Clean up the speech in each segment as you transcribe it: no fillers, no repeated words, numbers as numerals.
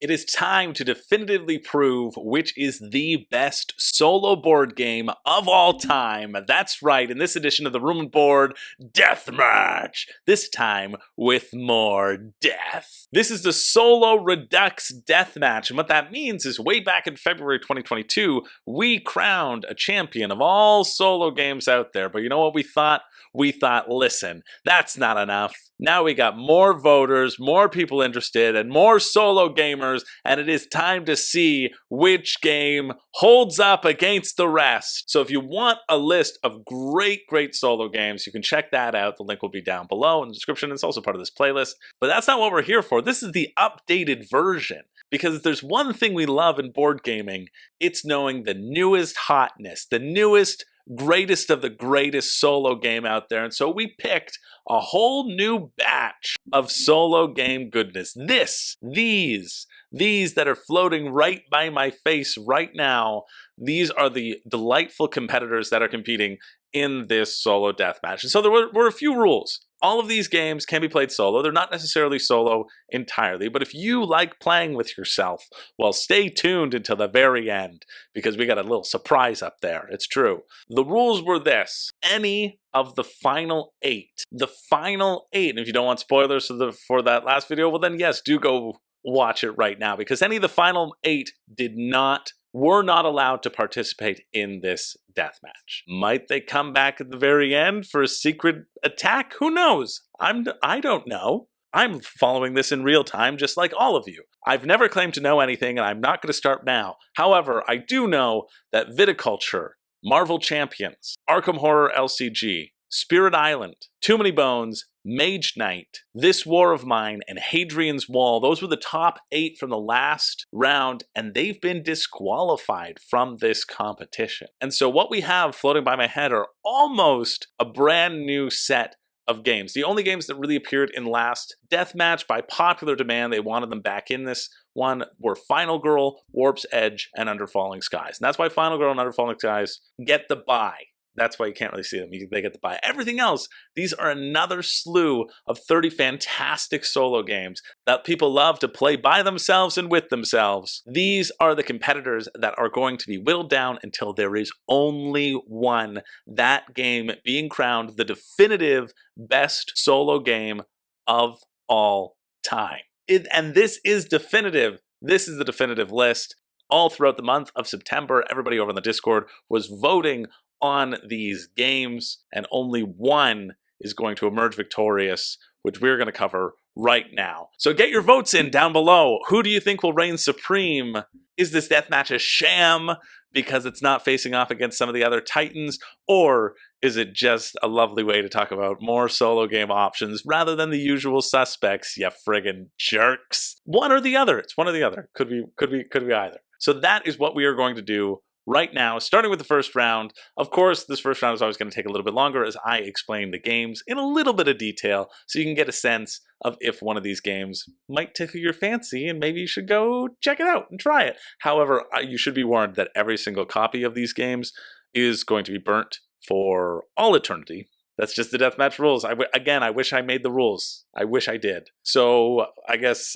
It is time to definitively prove which is the best solo board game of all time. That's right, in this edition of the Room and Board Deathmatch. This time with more death. This is the Solo Redux Deathmatch, and what that means is way back in February 2022, we crowned a champion of all solo games out there. But you know what we thought? We thought, listen, that's not enough. Now we got more voters, more people interested, and more solo gamers, and it is time to see which game holds up against the rest. So if you want a list of great solo games, you can check that out. The link will be down below in the description. It's also part of this playlist. But that's not what we're here for. This is the updated version. Because if there's one thing we love in board gaming, it's knowing the newest hotness, the newest greatest of the greatest solo game out there. And so we picked a whole new batch of solo game goodness. These that are floating right by my face right now, these are the delightful competitors that are competing in this solo deathmatch. And so there were a few rules. All of these games can be played solo. They're not necessarily solo entirely, but if you like playing with yourself, well, stay tuned until the very end, because we got a little surprise up there. It's true. The rules were this: any of the final eight, and if you don't want spoilers for that last video, well then yes, do go watch it right now, because any of the final eight were not allowed to participate in this deathmatch. Might they come back at the very end for a secret attack? Who knows? I don't know. I'm following this in real time, just like all of you. I've never claimed to know anything, and I'm not going to start now. However, I do know that Viticulture, Marvel Champions, Arkham Horror LCG, Spirit Island, Too Many Bones, Mage Knight, This War of Mine, and Hadrian's Wall, those were the top 8 from the last round, and they've been disqualified from this competition. And so what we have floating by my head are almost a brand new set of games. The only games that really appeared in last deathmatch by popular demand, they wanted them back in this one, were Final Girl, Warp's Edge, and Under Falling Skies. And that's why Final Girl and Under Falling Skies get the bye. That's why you can't really see them. They get to buy everything else. These are another slew of 30 fantastic solo games that people love to play by themselves and with themselves. These are the competitors that are going to be whittled down until there is only one. That game being crowned the definitive best solo game of all time. And this is definitive. This is the definitive list. All throughout the month of September, everybody over on the Discord was voting on these games, and only one is going to emerge victorious, which we're going to cover right now. So get your votes in down below. Who do you think will reign supreme? Is this deathmatch a sham because it's not facing off against some of the other titans, or is it just a lovely way to talk about more solo game options rather than the usual suspects, you friggin' jerks? One or the other. It's one or the other. Could be either. So that is what we are going to do right now, starting with the first round. Of course, this first round is always going to take a little bit longer as I explain the games in a little bit of detail, so you can get a sense of if one of these games might tickle your fancy, and maybe you should go check it out and try it. However, you should be warned that every single copy of these games is going to be burnt for all eternity. That's just the deathmatch rules. Again, I wish I made the rules. I wish I did. So I guess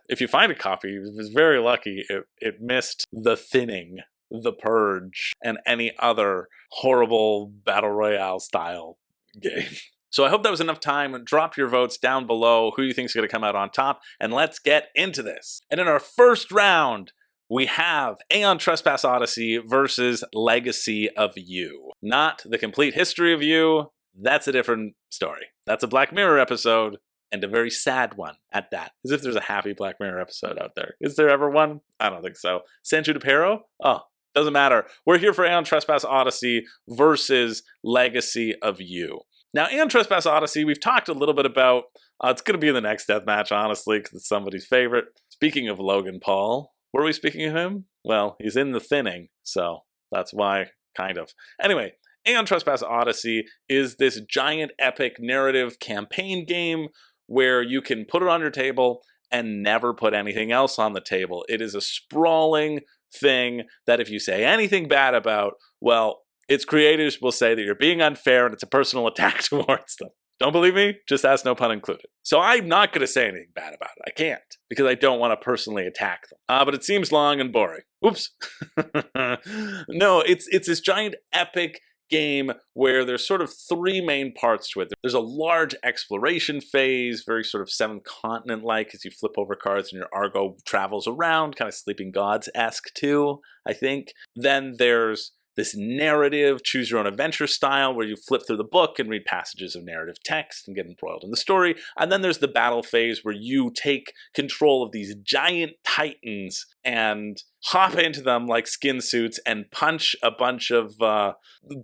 if you find a copy, it was very lucky. It missed the thinning, the purge, and any other horrible battle royale style game. So I hope that was enough time. Drop your votes down below. Who you think is going to come out on top? And let's get into this. And in our first round, we have Aeon Trespass Odyssey versus Legacy of You. Not the complete history of you. That's a different story. That's a Black Mirror episode, and a very sad one at that. As if there's a happy Black Mirror episode out there. Is there ever one? I don't think so. San Junipero? Oh, doesn't matter. We're here for Aeon Trespass Odyssey versus Legacy of You. Now, Aeon Trespass Odyssey, we've talked a little bit about. It's going to be in the next deathmatch, honestly, because it's somebody's favorite. Speaking of Logan Paul, were we speaking of him? Well, he's in the thinning, so that's why, kind of. Anyway, Aeon Trespass Odyssey is this giant epic narrative campaign game where you can put it on your table and never put anything else on the table. It is a sprawling thing that if you say anything bad about, well, its creators will say that you're being unfair and it's a personal attack towards them. Don't believe me? Just ask, no pun included. So I'm not going to say anything bad about it. I can't, because I don't want to personally attack them. But it seems long and boring. Oops. No, it's this giant epic game where there's sort of three main parts to it. There's a large exploration phase, very sort of Seventh Continent-like, as you flip over cards and your Argo travels around, kind of Sleeping Gods-esque too, I think. Then there's this narrative, choose your own adventure style, where you flip through the book and read passages of narrative text and get embroiled in the story. And then there's the battle phase, where you take control of these giant titans and hop into them like skin suits and punch a bunch of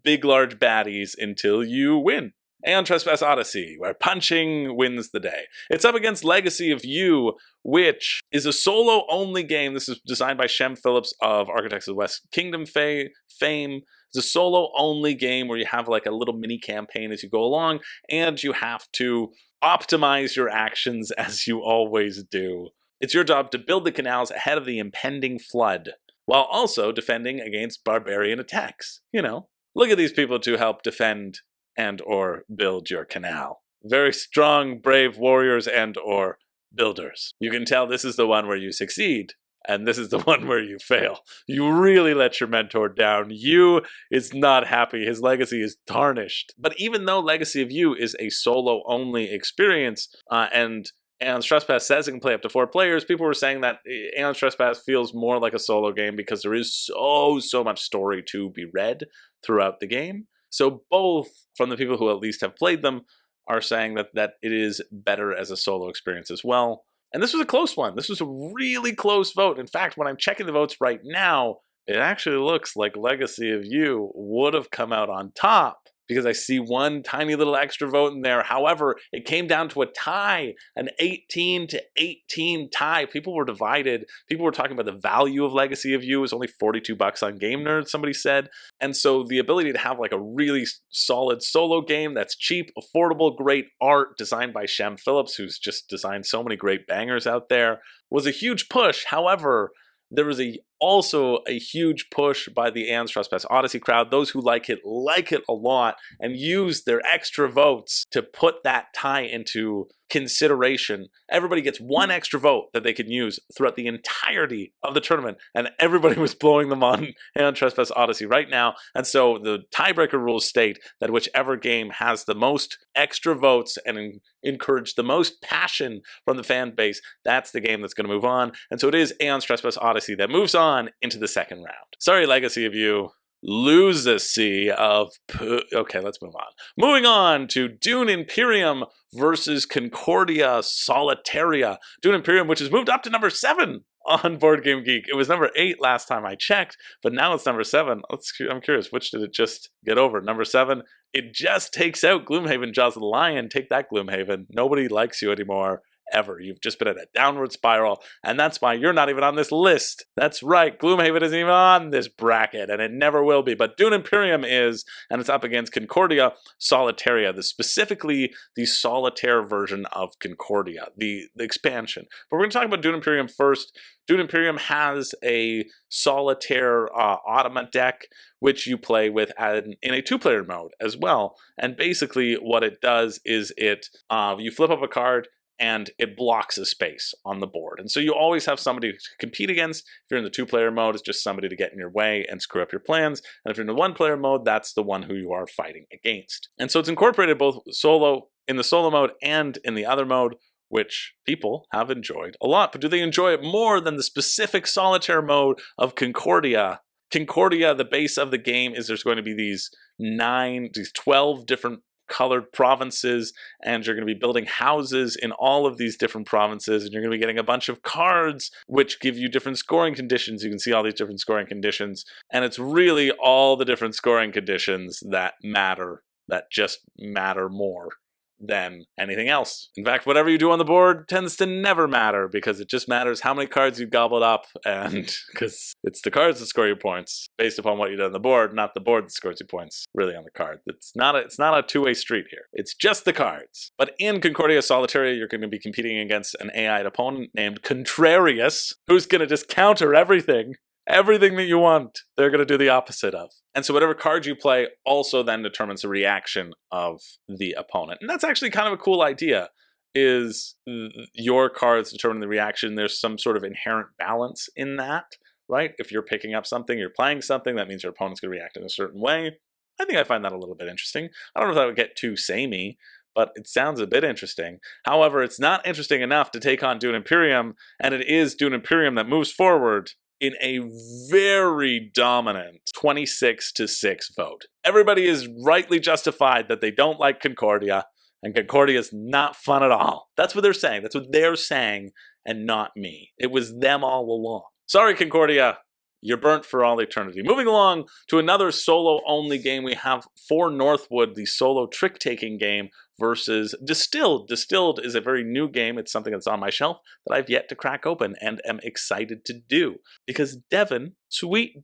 big, large baddies until you win. Aeon Trespass Odyssey, where punching wins the day. It's up against Legacy of You, which is a solo-only game. This is designed by Shem Phillips of Architects of the West Kingdom fame. It's a solo-only game where you have like a little mini campaign as you go along, and you have to optimize your actions as you always do. It's your job to build the canals ahead of the impending flood, while also defending against barbarian attacks. You know, look at these people to help defend and or build your canal. Very strong, brave warriors and or builders. You can tell this is the one where you succeed, and this is the one where you fail. You really let your mentor down. You is not happy. His legacy is tarnished. But even though Legacy of You is a solo-only experience, and Aeon's Trespass says it can play up to 4 players, people were saying that Aeon's Trespass feels more like a solo game because there is so much story to be read throughout the game. So both, from the people who at least have played them, are saying that it is better as a solo experience as well. And this was a close one. This was a really close vote. In fact, when I'm checking the votes right now, it actually looks like Legacy of You would have come out on top, because I see one tiny little extra vote in there. However, it came down to a tie, an 18-18 tie. People were divided. People were talking about the value of Legacy of You is only $42 on Game Nerd, somebody said. And so the ability to have like a really solid solo game that's cheap, affordable, great art, designed by Shem Phillips, who's just designed so many great bangers out there, was a huge push. However, there was also a huge push by the Aeon's Trespass Odyssey crowd. Those who like it a lot and use their extra votes to put that tie into consideration. Everybody gets one extra vote that they can use throughout the entirety of the tournament, and everybody was blowing them on Aeon Trespass Odyssey right now. And so the tiebreaker rules state that whichever game has the most extra votes and encourage the most passion from the fan base, that's the game that's going to move on. And so it is Aeon's Trespass Odyssey that moves on into the second round. Sorry, Legacy of You. Luzacy of... Okay, let's move on. Moving on to Dune Imperium versus Concordia Solitaria. Dune Imperium, which has moved up to number 7 on Board Game Geek. It was number 8 last time I checked, but now it's number 7. I'm curious, which did it just get over? Number 7? It just takes out Gloomhaven, Jaws of the Lion. Take that, Gloomhaven. Nobody likes you anymore. Ever. You've just been in a downward spiral, and that's why you're not even on this list. That's right, Gloomhaven isn't even on this bracket, and it never will be, but Dune Imperium is, and it's up against Concordia Solitaria, specifically the solitaire version of Concordia, the expansion. But we're going to talk about Dune Imperium first. Dune Imperium has a solitaire Automa deck, which you play with in a 2-player mode as well, and basically what it does is you flip up a card, and it blocks a space on the board. And so you always have somebody to compete against. If you're in the 2-player mode, it's just somebody to get in your way and screw up your plans. And if you're in the 1-player mode, that's the one who you are fighting against. And so it's incorporated both in the solo mode and in the other mode, which people have enjoyed a lot. But do they enjoy it more than the specific solitaire mode of Concordia? Concordia, the base of the game is there's going to be these 12 different colored provinces, and you're going to be building houses in all of these different provinces, and you're going to be getting a bunch of cards which give you different scoring conditions. You can see all these different scoring conditions, and it's really all the different scoring conditions that matter, that just matter more than anything else. In fact, whatever you do on the board tends to never matter, because it just matters how many cards you gobbled up, and because it's the cards that score your points based upon what you did on the board, not the board that scores your points really on the card. It's not a two-way street here. It's just the cards. But in Concordia Solitaria, you're going to be competing against an AI opponent named Contrarius, who's going to just counter everything Everything that you want, they're going to do the opposite of. And so whatever card you play also then determines the reaction of the opponent. And that's actually kind of a cool idea, is your cards determine the reaction. There's some sort of inherent balance in that, right? If you're picking up something, you're playing something, that means your opponent's going to react in a certain way. I think I find that a little bit interesting. I don't know if that would get too samey, but it sounds a bit interesting. However, it's not interesting enough to take on Dune Imperium, and it is Dune Imperium that moves forward in a very dominant 26-6 vote. Everybody is rightly justified that they don't like Concordia, and Concordia is not fun at all. That's what they're saying. That's what they're saying, and not me. It was them all along. Sorry, Concordia. You're burnt for all eternity. Moving along to another solo-only game, we have For Northwood, the solo trick-taking game, versus Distilled. Distilled is a very new game. It's something that's on my shelf that I've yet to crack open and am excited to do. Because Devin, sweet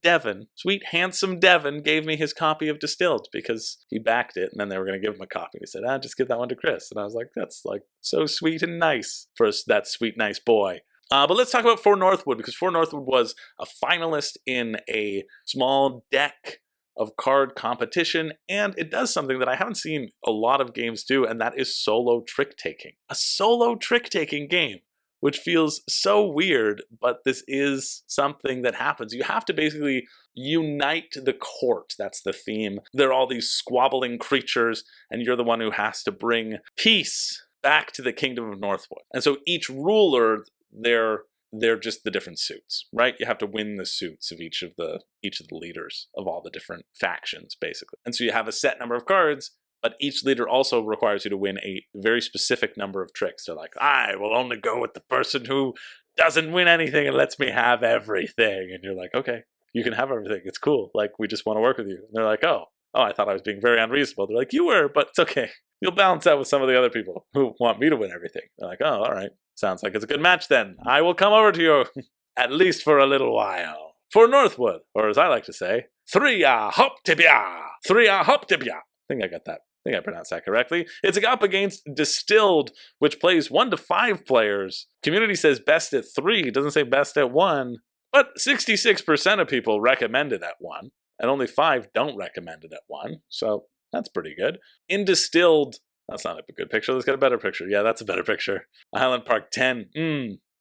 handsome Devin, gave me his copy of Distilled because he backed it, and then they were going to give him a copy. He said, just give that one to Chris. And I was like, that's like so sweet and nice for that sweet, nice boy. But let's talk about For Northwood, because For Northwood was a finalist in a small deck of card competition, and it does something that I haven't seen a lot of games do, and that is solo trick-taking. A solo trick-taking game, which feels so weird, but this is something that happens. You have to basically unite the court. That's the theme. There are all these squabbling creatures, and you're the one who has to bring peace back to the Kingdom of Northwood. And so each ruler, they're just the different suits, right? You have to win the suits of each of the leaders of all the different factions, basically. And so you have a set number of cards, but each leader also requires you to win a very specific number of tricks. They're like, I will only go with the person who doesn't win anything and lets me have everything. And you're like, okay, you can have everything. It's cool. Like, we just want to work with you. And they're like, oh, I thought I was being very unreasonable. They're like, you were, but it's okay. You'll balance out with some of the other people who want me to win everything. They're like, oh, all right. Sounds like it's a good match then. I will come over to you, at least for a little while. For Northwood, or as I like to say, Thria Hoptibia. Thria Hoptibia. I think I got that. I think I pronounced that correctly. It's up against Distilled, which plays 1 to 5 players. Community says best at 3. It doesn't say best at 1. But 66% of people recommend it at 1. And only 5 don't recommend it at 1. So that's pretty good. In Distilled, that's not a good picture. Let's get a better picture. Yeah, that's a better picture. Highland Park 10.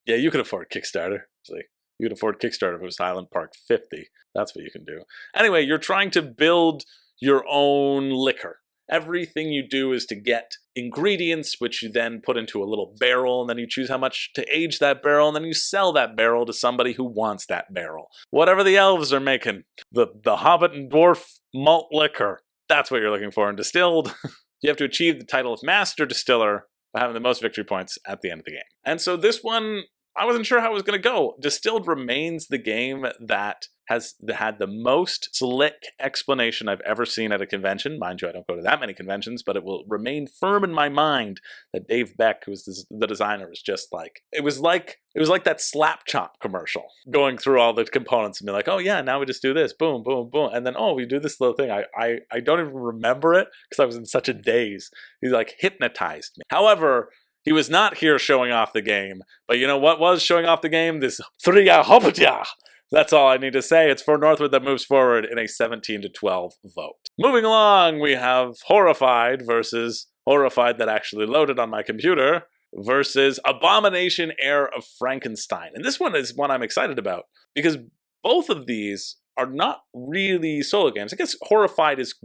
Yeah, you could afford Kickstarter. See, you could afford Kickstarter if it was Highland Park 50. That's what you can do. Anyway, you're trying to build your own liquor. Everything you do is to get ingredients, which you then put into a little barrel, and then you choose how much to age that barrel, and then you sell that barrel to somebody who wants that barrel. Whatever the elves are making, the hobbit and dwarf malt liquor, that's what you're looking for in Distilled. You have to achieve the title of Master Distiller by having the most victory points at the end of the game. And so this one, I wasn't sure how it was going to go. Distilled remains the game that has had the most slick explanation I've ever seen at a convention. Mind you, I don't go to that many conventions, but it will remain firm in my mind that Dave Beck, who's the designer, was just like, it was like that Slap Chop commercial, going through all the components and be like, oh yeah, now we just do this, boom, boom, boom, and then oh, we do this little thing. I don't even remember it because I was in such a daze. He like hypnotized me. However, he was not here showing off the game, but you know what was showing off the game? This Thria Hopatya. That's all I need to say. It's For Northwood that moves forward in a 17 to 12 vote. Moving along, we have Horrified versus Horrified that actually loaded on my computer versus Abomination, Heir of Frankestein. And this one is one I'm excited about because both of these are not really solo games. I guess Horrified is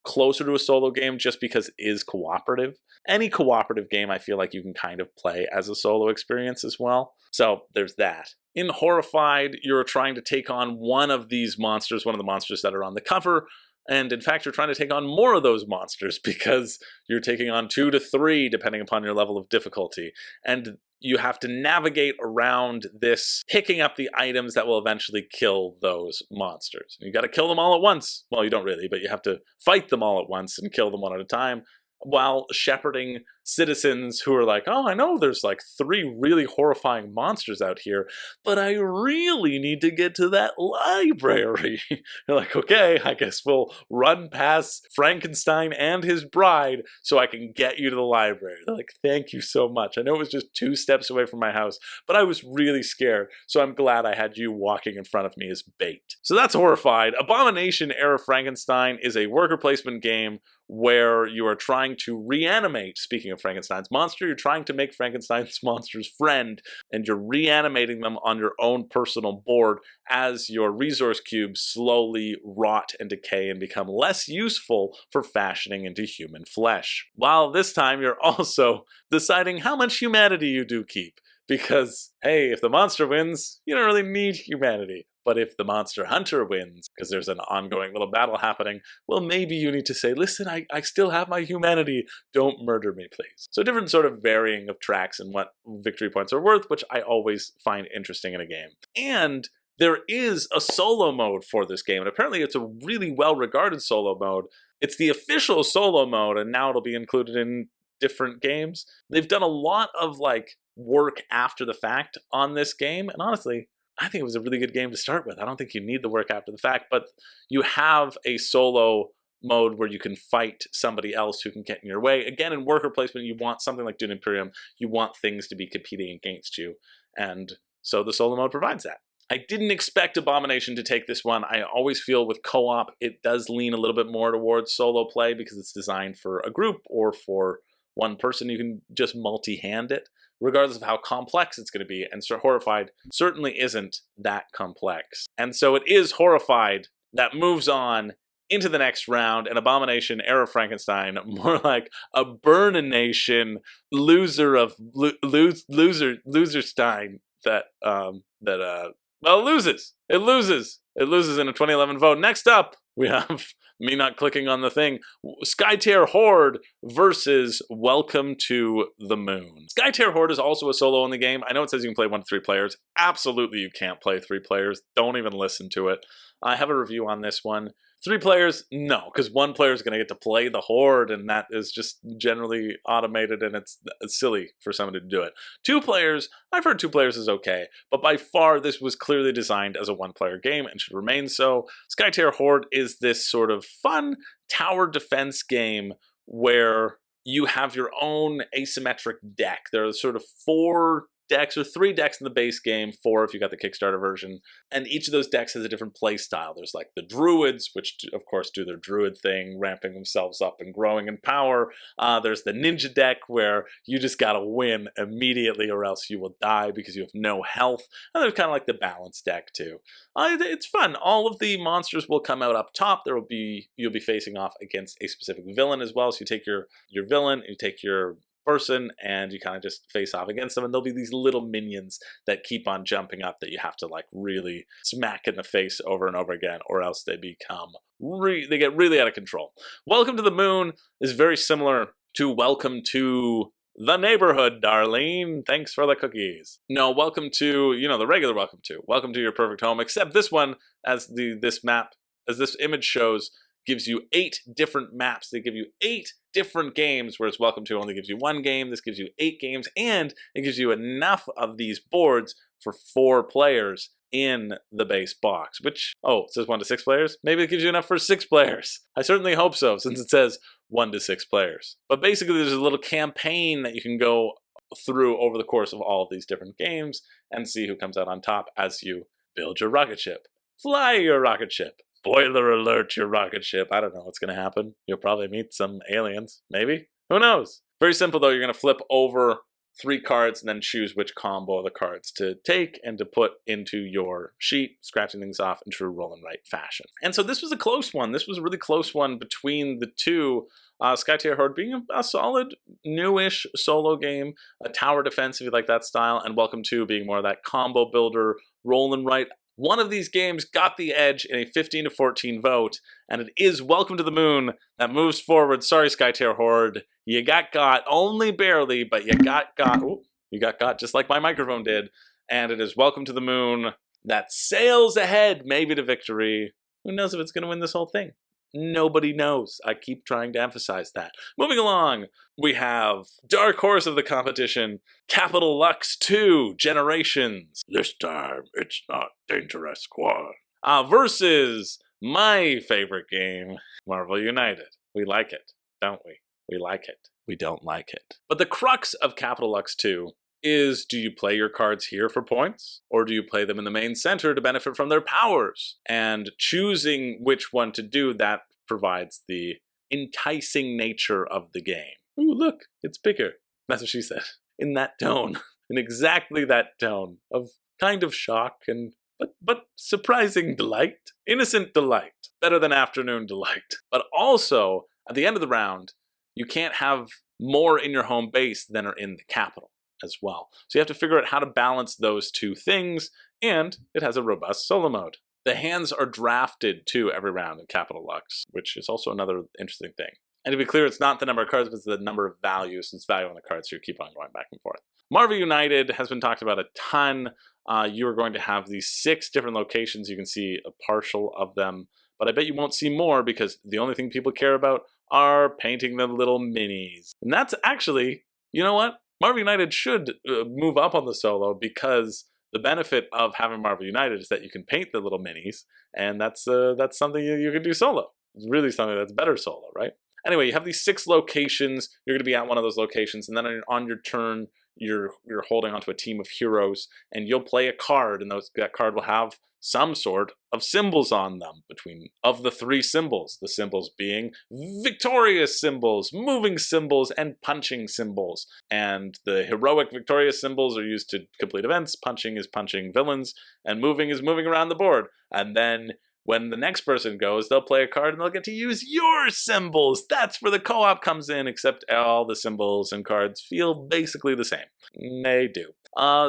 closer to a solo game just because it is cooperative. Any cooperative game I feel like you can kind of play as a solo experience as well. So there's that. In Horrified, you're trying to take on one of these monsters, one of the monsters that are on the cover, and in fact you're trying to take on more of those monsters because you're taking on 2 to 3 depending upon your level of difficulty. And you have to navigate around this, picking up the items that will eventually kill those monsters. You got to kill them all at once. Well, you don't really, but you have to fight them all at once and kill them one at a time while shepherding citizens who are like, oh, I know there's like 3 really horrifying monsters out here, but I really need to get to that library. You're like, okay, I guess we'll run past Frankestein and his bride so I can get you to the library. They're like, thank you so much. I know it was just 2 steps away from my house, but I was really scared, so I'm glad I had you walking in front of me as bait. So that's Horrified. Abomination Era Frankenstein is a worker placement game where you are trying to reanimate, speaking of Frankenstein's monster, you're trying to make Frankenstein's monster's friend, and you're reanimating them on your own personal board as your resource cubes slowly rot and decay and become less useful for fashioning into human flesh. While this time you're also deciding how much humanity you do keep. Because, hey, if the monster wins, you don't really need humanity. But if the monster hunter wins, because there's an ongoing little battle happening, well, maybe you need to say, listen, I still have my humanity. Don't murder me, please. So different sort of varying of tracks and what victory points are worth, which I always find interesting in a game. And there is a solo mode for this game, and apparently it's a really well-regarded solo mode. It's the official solo mode, and now it'll be included in different games. They've done a lot of, like, work after the fact on this game, and honestly, I think it was a really good game to start with. I don't think you need the work after the fact, but you have a solo mode where you can fight somebody else who can get in your way. Again, in worker placement, you want something like Dune Imperium, you want things to be competing against you, and so the solo mode provides that. I didn't expect Abomination to take this one. I always feel with co-op, it does lean a little bit more towards solo play because it's designed for a group or for one person. You can just multi-hand it, regardless of how complex it's going to be, and so Horrified certainly isn't that complex. And so it is Horrified that moves on into the next round, an Abomination Era Frankenstein, more like a Burnination loser of loserstein that well, loses. It loses in a 2011 vote. Next up, we have me not clicking on the thing. Skytear Horde versus Welcome to the Moon. Skytear Horde is also a solo in the game. I know it says you can play 1 to 3 players. Absolutely you can't play 3 players. Don't even listen to it. I have a review on this one. 3 players, no, because 1 player is going to get to play the Horde, and that is just generally automated, and it's silly for somebody to do it. 2 players, I've heard 2 players is okay, but by far this was clearly designed as a 1-player game and should remain so. Skytear Horde is this sort of fun tower defense game where you have your own asymmetric deck. There are sort of 4 decks, or 3 decks in the base game, 4 if you got the Kickstarter version, and each of those decks has a different play style. There's like the Druids, which of course do their Druid thing, ramping themselves up and growing in power. There's the Ninja deck, where you just gotta win immediately or else you will die because you have no health. And there's kind of like the Balance deck too. It's fun. All of the monsters will come out up top. You'll be facing off against a specific villain as well. So you take your villain, you take your person, and you kind of just face off against them, and there'll be these little minions that keep on jumping up that you have to like really smack in the face over and over again, or else they become they get really out of control. Welcome to the Moon is very similar to Welcome to the Neighborhood, Darlene. Thanks for the cookies. No, welcome to, you know, the regular welcome to your perfect home, except this one, as this image shows, gives you 8 different maps. They give you 8 different games, whereas Welcome to only gives you 1 game. This gives you 8 games, and it gives you enough of these boards for 4 players in the base box, which, it says 1 to 6 players. Maybe it gives you enough for 6 players. I certainly hope so, since it says 1 to 6 players. But basically, there's a little campaign that you can go through over the course of all of these different games and see who comes out on top as you build your rocket ship, fly your rocket ship. Spoiler alert, your rocket ship. I don't know what's going to happen. You'll probably meet some aliens. Maybe. Who knows? Very simple, though. You're going to flip over 3 cards and then choose which combo of the cards to take and to put into your sheet, scratching things off in true roll and write fashion. And so this was a close one. This was a really close one between the 2. Skytear Horde being a solid, newish solo game, a tower defense if you like that style, and Welcome to being more of that combo builder, roll and write. One of these games got the edge in a 15 to 14 vote, and it is Welcome to the Moon that moves forward. Sorry, Skytear Horde. You got only barely, but you got. Ooh, you got just like my microphone did. And it is Welcome to the Moon that sails ahead, maybe to victory. Who knows if it's going to win this whole thing? Nobody knows. I keep trying to emphasize that. Moving along, we have dark horse of the competition, Capital Lux 2 Generations. This time, it's not Dangerous Squad. Versus my favorite game, Marvel United. We like it, don't we? We like it. We don't like it. But the crux of Capital Lux 2 is, do you play your cards here for points, or do you play them in the main center to benefit from their powers? And choosing which one to do, that provides the enticing nature of the game. Ooh, look, it's bigger. That's what she said. In that tone. In exactly that tone of kind of shock and but surprising delight. Innocent delight. Better than afternoon delight. But also, at the end of the round, you can't have more in your home base than are in the capital as well. So you have to figure out how to balance those two things, and it has a robust solo mode. The hands are drafted too every round in Capital Lux, which is also another interesting thing. And to be clear, it's not the number of cards, but it's the number of values. It's value on the cards, so you keep on going back and forth. Marvel United has been talked about a ton. You are going to have these 6 different locations. You can see a partial of them, but I bet you won't see more because the only thing people care about are painting the little minis. And that's actually, you know what? Marvel United should move up on the solo, because the benefit of having Marvel United is that you can paint the little minis, and that's something you can do solo. It's really something that's better solo, right? Anyway, you have these 6 locations. You're going to be at one of those locations, and then on your turn, you're holding onto a team of heroes, and you'll play a card, and that card will have some sort of symbols on them of the 3 symbols. The symbols being victorious symbols, moving symbols, and punching symbols. And the heroic victorious symbols are used to complete events. Punching is punching villains, and moving is moving around the board. And then when the next person goes, they'll play a card and they'll get to use your symbols. That's where the co-op comes in, except all the symbols and cards feel basically the same. They do.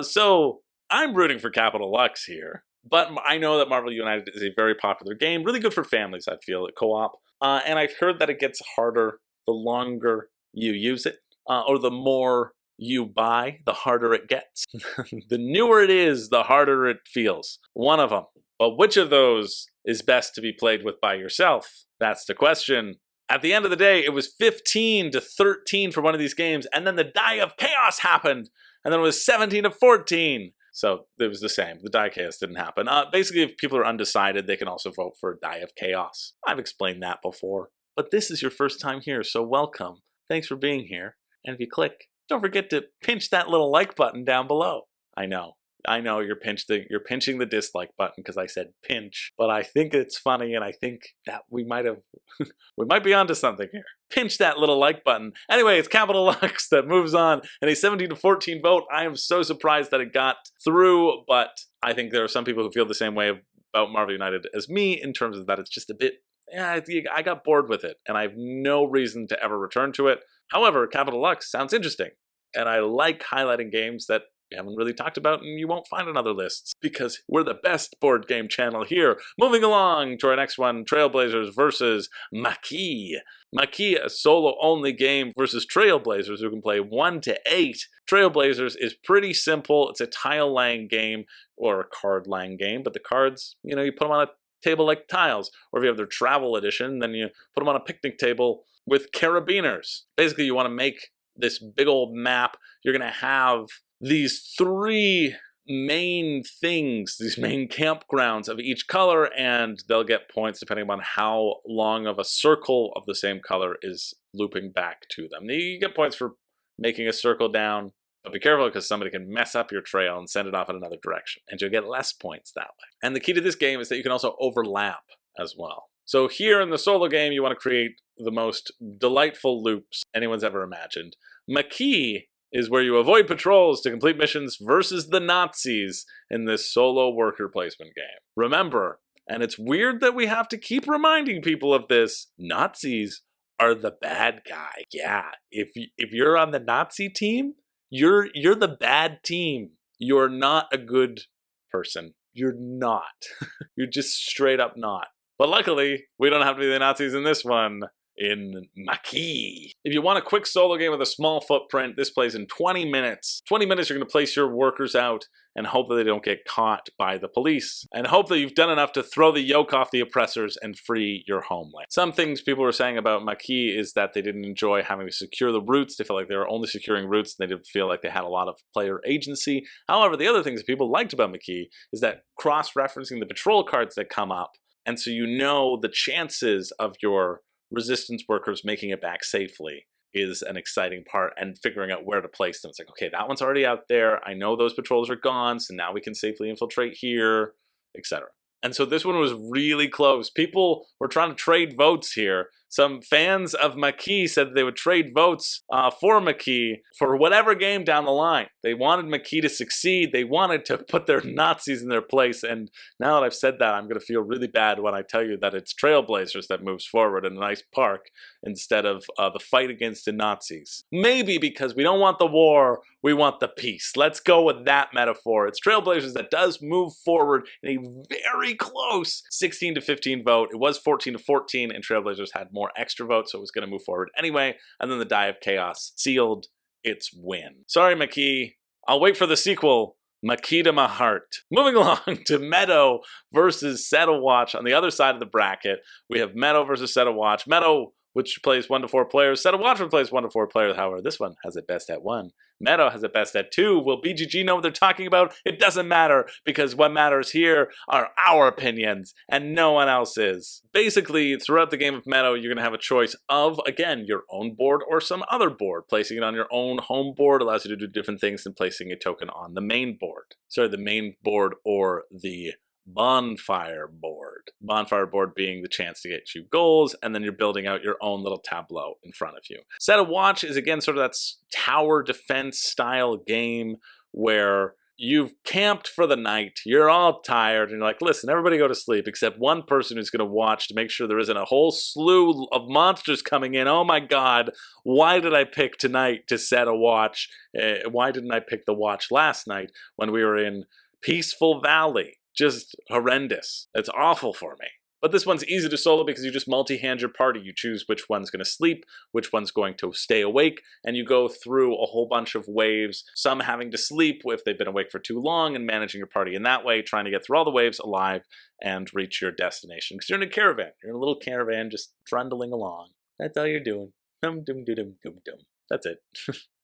So I'm rooting for Capital Lux here. But I know that Marvel United is a very popular game, really good for families, I feel, at co-op. And I've heard that it gets harder the longer you use it, or the more you buy, the harder it gets. The newer it is, the harder it feels. One of them. But which of those is best to be played with by yourself? That's the question. At the end of the day, it was 15 to 13 for one of these games, and then the Die of Chaos happened, and then it was 17 to 14. So it was the same. The Die Chaos didn't happen. Basically, if people are undecided, they can also vote for Die of Chaos. I've explained that before. But this is your first time here, so welcome. Thanks for being here. And if you click, don't forget to pinch that little like button down below. I know you're pinching the dislike button because I said pinch, but I think it's funny, and I think that we might be onto something here. Pinch that little like button. Anyway, it's Capital Lux that moves on in a 17 to 14 vote. I am so surprised that it got through, but I think there are some people who feel the same way about Marvel United as me, in terms of that it's just a bit, I got bored with it, and I have no reason to ever return to it. However, Capital Lux sounds interesting, and I like highlighting games that we haven't really talked about and you won't find on other lists, because we're the best board game channel here. Moving along to our next one, Trailblazers versus Maquis. Maquis, a solo-only game versus Trailblazers, who can play 1 to 8. Trailblazers is pretty simple. It's a tile-laying game, or a card-laying game, but the cards, you put them on a table like tiles. Or if you have their travel edition, then you put them on a picnic table with carabiners. Basically, you want to make this big old map. You're going to have these 3 main things, these main campgrounds of each color, and they'll get points depending on how long of a circle of the same color is looping back to them. You get points for making a circle down, but be careful because somebody can mess up your trail and send it off in another direction, and you'll get less points that way. And the key to this game is that you can also overlap as well. So here in the solo game, you want to create the most delightful loops anyone's ever imagined. Maquis is where you avoid patrols to complete missions versus the Nazis in this solo worker placement game. Remember, and it's weird that we have to keep reminding people of this, Nazis are the bad guy. Yeah, if you're on the Nazi team, you're the bad team. You're not a good person. You're not. You're just straight up not. But luckily, we don't have to be the Nazis in this one. in Maquis. If you want a quick solo game with a small footprint, this plays in 20 minutes. 20 minutes, you're going to place your workers out and hope that they don't get caught by the police. And hope that you've done enough to throw the yoke off the oppressors and free your homeland. Some things people were saying about Maquis is that they didn't enjoy having to secure the routes. They felt like they were only securing routes and they didn't feel like they had a lot of player agency. However, the other things that people liked about Maquis is that cross-referencing the patrol cards that come up. And so you know the chances of your resistance workers making it back safely is an exciting part, and figuring out where to place them. It's like, okay, that one's already out there. I know those patrols are gone, so now we can safely infiltrate here, etc. And so this one was really close. People were trying to trade votes here. Some fans of Maquis said they would trade votes for Maquis for whatever game down the line. They wanted Maquis to succeed. They wanted to put their Nazis in their place. And now that I've said that, I'm going to feel really bad when I tell you that it's Trailblazers that moves forward in a nice park instead of the fight against the Nazis. Maybe because we don't want the war, we want the peace. Let's go with that metaphor. It's Trailblazers that does move forward in a very close 16 to 15 vote. It was 14 to 14, and Trailblazers had more extra votes, so it was going to move forward anyway. And then the Die of Chaos sealed its win. Sorry, Maquis. I'll wait for the sequel. Maquis to my heart. Moving along to Meadow versus Set a Watch. On the other side of the bracket, we have Meadow versus Set a Watch. Meadow, which plays 1 to 4 players. Set a Watch, which plays 1 to 4 players. However, this one has it best at 1. Meadow has it best at 2. Will BGG know what they're talking about? It doesn't matter, because what matters here are our opinions, and no one else's. Basically, throughout the game of Meadow, you're going to have a choice of, again, your own board or some other board. Placing it on your own home board allows you to do different things than placing a token on the main board. Sorry, the main board or the bonfire board. Bonfire board being the chance to get you goals, and then you're building out your own little tableau in front of you. Set a Watch is, again, sort of that tower defense style game where you've camped for the night, you're all tired, and you're like, listen, everybody go to sleep except one person who's going to watch to make sure there isn't a whole slew of monsters coming in. Oh my god, why did I pick tonight to set a watch? Why didn't I pick the watch last night when we were in Peaceful Valley? Just horrendous. It's awful for me. But this one's easy to solo because you just multi-hand your party. You choose which one's going to sleep, which one's going to stay awake, and you go through a whole bunch of waves, some having to sleep if they've been awake for too long, and managing your party in that way, trying to get through all the waves alive and reach your destination. Because you're in a caravan. You're in a little caravan just trundling along. That's all you're doing. Dum dum dum dum dum dum. That's it.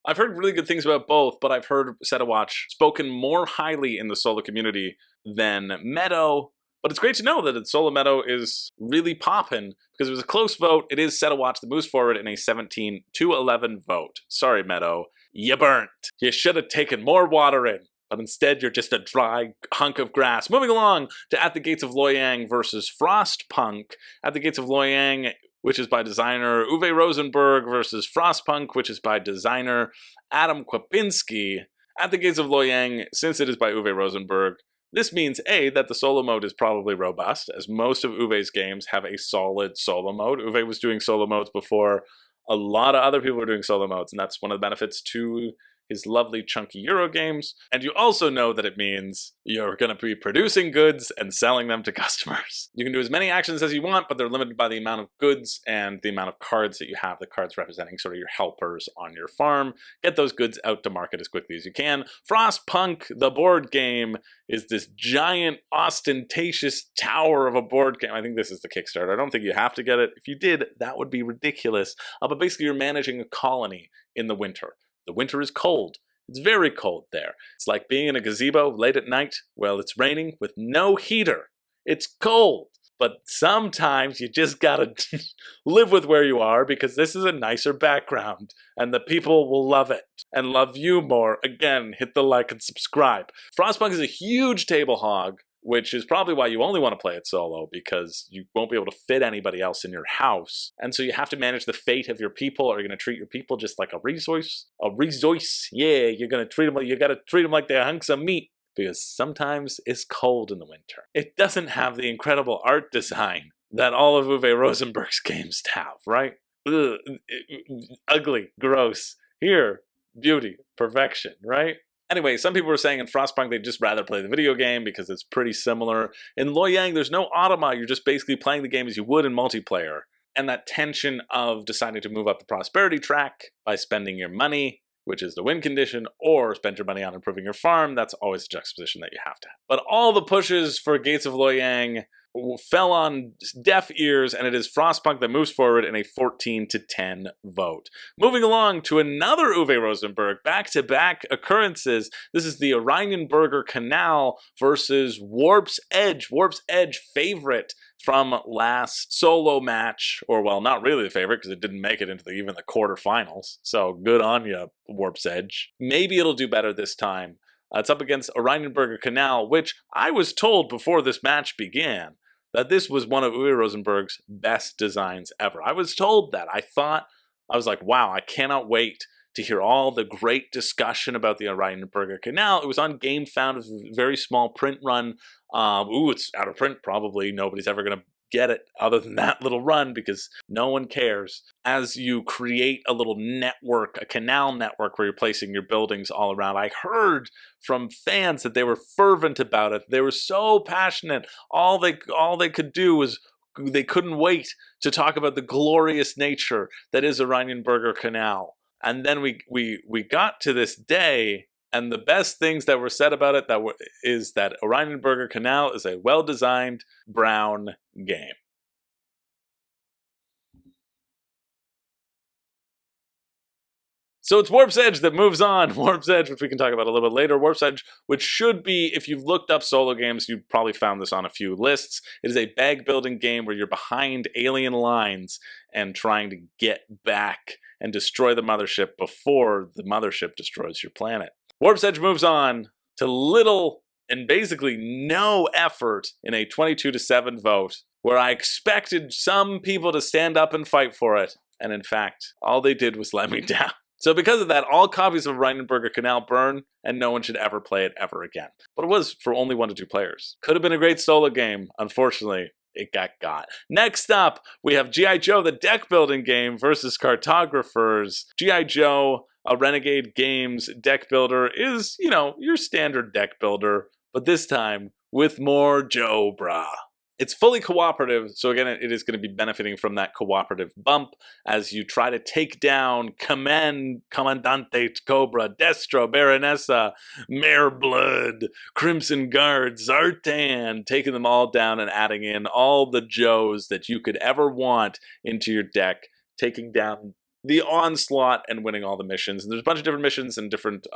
I've heard really good things about both, but I've heard Set a Watch spoken more highly in the solo community than Meadow. But it's great to know that solo Meadow is really popping, because it was a close vote. It is Set a Watch that moves forward in a 17 to 11 vote. Sorry, Meadow. You burnt. You should have taken more water in. But instead, you're just a dry hunk of grass. Moving along to At the Gates of Loyang versus Frostpunk. At the Gates of Loyang, which is by designer Uwe Rosenberg, versus Frostpunk, which is by designer Adam Kwapinski. At the Gates of Loyang, since it is by Uwe Rosenberg, this means, A, that the solo mode is probably robust, as most of Uwe's games have a solid solo mode. Uwe was doing solo modes before a lot of other people were doing solo modes, and that's one of the benefits to his lovely chunky Euro games. And you also know that it means you're going to be producing goods and selling them to customers. You can do as many actions as you want, but they're limited by the amount of goods and the amount of cards that you have, the cards representing sort of your helpers on your farm. Get those goods out to market as quickly as you can. Frostpunk, the board game, is this giant, ostentatious tower of a board game. I think this is the Kickstarter. I don't think you have to get it. If you did, that would be ridiculous. But basically, you're managing a colony in the winter. The winter is cold. It's very cold there. It's like being in a gazebo late at night. Well, it's raining with no heater. It's cold. But sometimes you just gotta live with where you are, because this is a nicer background and the people will love it and love you more. Again, hit the like and subscribe. Frostpunk is a huge table hog, which is probably why you only want to play it solo, because you won't be able to fit anybody else in your house. And so you have to manage the fate of your people. Are you going to treat your people just like a resource? A resource? Yeah, you got to treat them like they're hunks of meat, because sometimes it's cold in the winter. It doesn't have the incredible art design that all of Uwe Rosenberg's games have, right? Ugh, ugly, gross. Here, beauty, perfection, right? Anyway, some people were saying in Frostpunk they'd just rather play the video game because it's pretty similar. In Loyang, there's no automa. You're just basically playing the game as you would in multiplayer. and that tension of deciding to move up the prosperity track by spending your money, which is the win condition, or spend your money on improving your farm. That's always a juxtaposition that you have to have. But all the pushes for Gates of Loyang fell on deaf ears, and it is Frostpunk that moves forward in a 14-10 vote. Moving along to another Uwe Rosenberg, back-to-back occurrences. This is the Oranienburger Kanal versus Warp's Edge. Warp's Edge favorite from last solo match, or well, not really the favorite because it didn't make it into even the quarterfinals. So good on you, Warp's Edge. Maybe it'll do better this time. It's up against Oranienburger Kanal, which I was told before this match began that this was one of Uwe Rosenberg's best designs ever. I was told that. I was like, wow, I cannot wait to hear all the great discussion about the Oranienburger Kanal. It was on GameFound, it was a very small print run. It's out of print probably. Nobody's ever going to get it other than that little run because no one cares. As you create a little network, a canal network where you're placing your buildings all around, I heard from fans that they were fervent about it. They were so passionate. All they could do was they couldn't wait to talk about the glorious nature that is Oranienburger Kanal. And then we got to this day, and the best things that were said about it is that Oranienburger Kanal is a well-designed brown game. So it's Warp's Edge that moves on. Warp's Edge, which we can talk about a little bit later. Warp's Edge, which should be, if you've looked up solo games, you've probably found this on a few lists. It is a bag building game where you're behind alien lines and trying to get back and destroy the mothership before the mothership destroys your planet. Warp's Edge moves on to little and basically no effort in a 22-7 vote, where I expected some people to stand up and fight for it, and in fact, all they did was let me down. So because of that, all copies of Oranienburger Kanal burn, and no one should ever play it ever again. But it was for only 1 to 2 players. Could have been a great solo game. Unfortunately, it got. Next up, we have G.I. Joe, the deck building game versus Cartographers. G.I. Joe, a Renegade Games deck builder, is, your standard deck builder, but this time with more Joe brah. It's fully cooperative, so again, it is going to be benefiting from that cooperative bump as you try to take down Commandante Cobra, Destro, Baronessa, Mare Blood, Crimson Guard, Zartan, taking them all down and adding in all the Joes that you could ever want into your deck, taking down the onslaught and winning all the missions. And there's a bunch of different missions and different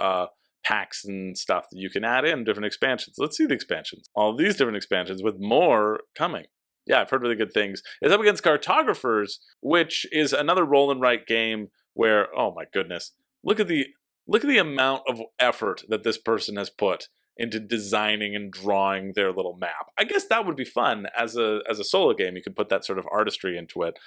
packs and stuff that you can add in, different expansions. Let's see the expansions. All of these different expansions with more coming. Yeah, I've heard really good things. It's up against Cartographers, which is another roll and write game where, oh my goodness, look at the amount of effort that this person has put into designing and drawing their little map. I guess that would be fun as a solo game. You could put that sort of artistry into it.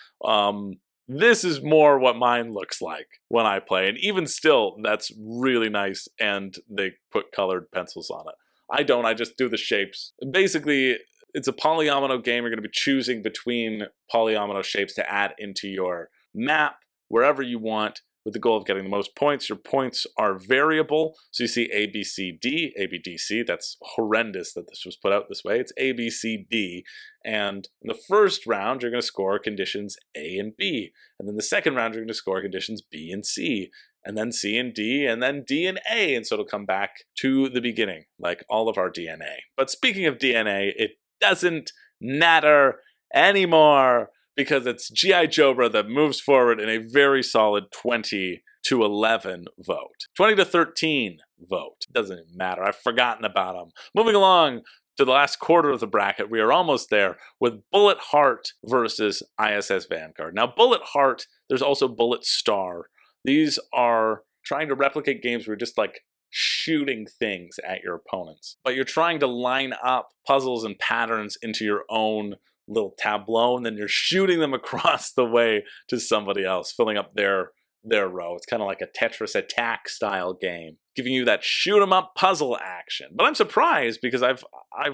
This is more what mine looks like when I play, and even still, that's really nice, and they put colored pencils on it. I just do the shapes. Basically, it's a polyomino game. You're going to be choosing between polyomino shapes to add into your map wherever you want, with the goal of getting the most points. Your points are variable, so you see A, B, C, D, A, B, D, C. That's horrendous that this was put out this way. It's A, B, C, D, and in the first round, you're going to score conditions A and B, and then the second round, you're going to score conditions B and C, and then C and D, and then D and A, and so it'll come back to the beginning, like all of our DNA. But speaking of DNA, it doesn't matter anymore, because it's G.I. Joe that moves forward in a very solid 20-11 vote. 20-13 vote. Doesn't even matter. I've forgotten about them. Moving along to the last quarter of the bracket, we are almost there with Bullet Heart versus ISS Vanguard. Now, Bullet Heart, there's also Bullet Star. These are trying to replicate games where you're just like shooting things at your opponents, but you're trying to line up puzzles and patterns into your own little tableau, and then you're shooting them across the way to somebody else, filling up their row. It's kind of like a Tetris attack style game, giving you that shoot 'em up puzzle action. But I'm surprised because I've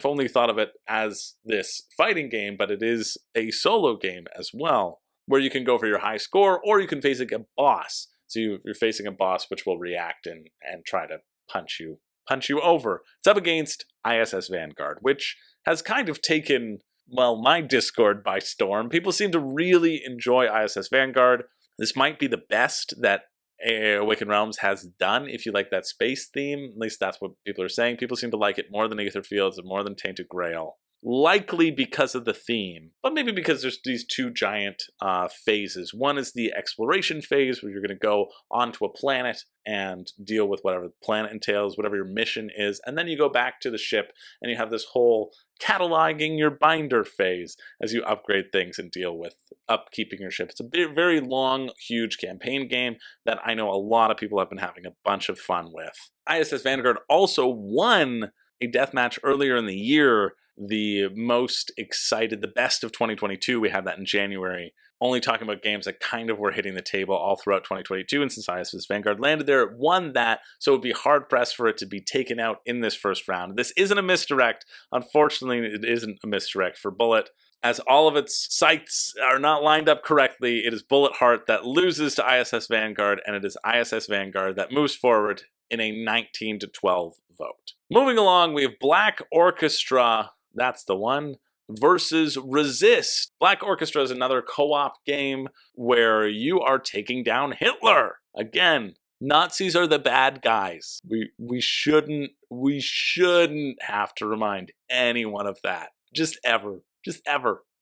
only thought of it as this fighting game, but it is a solo game as well, where you can go for your high score, or you can face a boss. So you're facing a boss which will react and try to punch you over. It's up against ISS Vanguard, which has kind of taken well, my Discord by storm. People seem to really enjoy ISS Vanguard. This might be the best that Awakened Realms has done if you like that space theme. At least that's what people are saying. People seem to like it more than Aether Fields and more than Tainted Grail. Likely because of the theme, but maybe because there's these two giant phases. One is the exploration phase, where you're going to go onto a planet and deal with whatever the planet entails, whatever your mission is, and then you go back to the ship and you have this whole cataloging your binder phase as you upgrade things and deal with upkeeping your ship. It's a very long, huge campaign game that I know a lot of people have been having a bunch of fun with. ISS Vanguard also won a deathmatch earlier in the year, the most excited, the best of 2022. We had that in January, only talking about games that kind of were hitting the table all throughout 2022, and since ISS Vanguard landed there, it won that, so it would be hard-pressed for it to be taken out in this first round. This isn't a misdirect. Unfortunately, it isn't a misdirect for Bullet, as all of its sites are not lined up correctly. It is Bullet Heart that loses to ISS Vanguard, and it is ISS Vanguard that moves forward in a 19-12 vote. Moving along, we have Black Orchestra, that's the one, versus Resist. Black Orchestra is another co-op game where you are taking down Hitler. Again, Nazis are the bad guys. We shouldn't have to remind anyone of that. Just ever.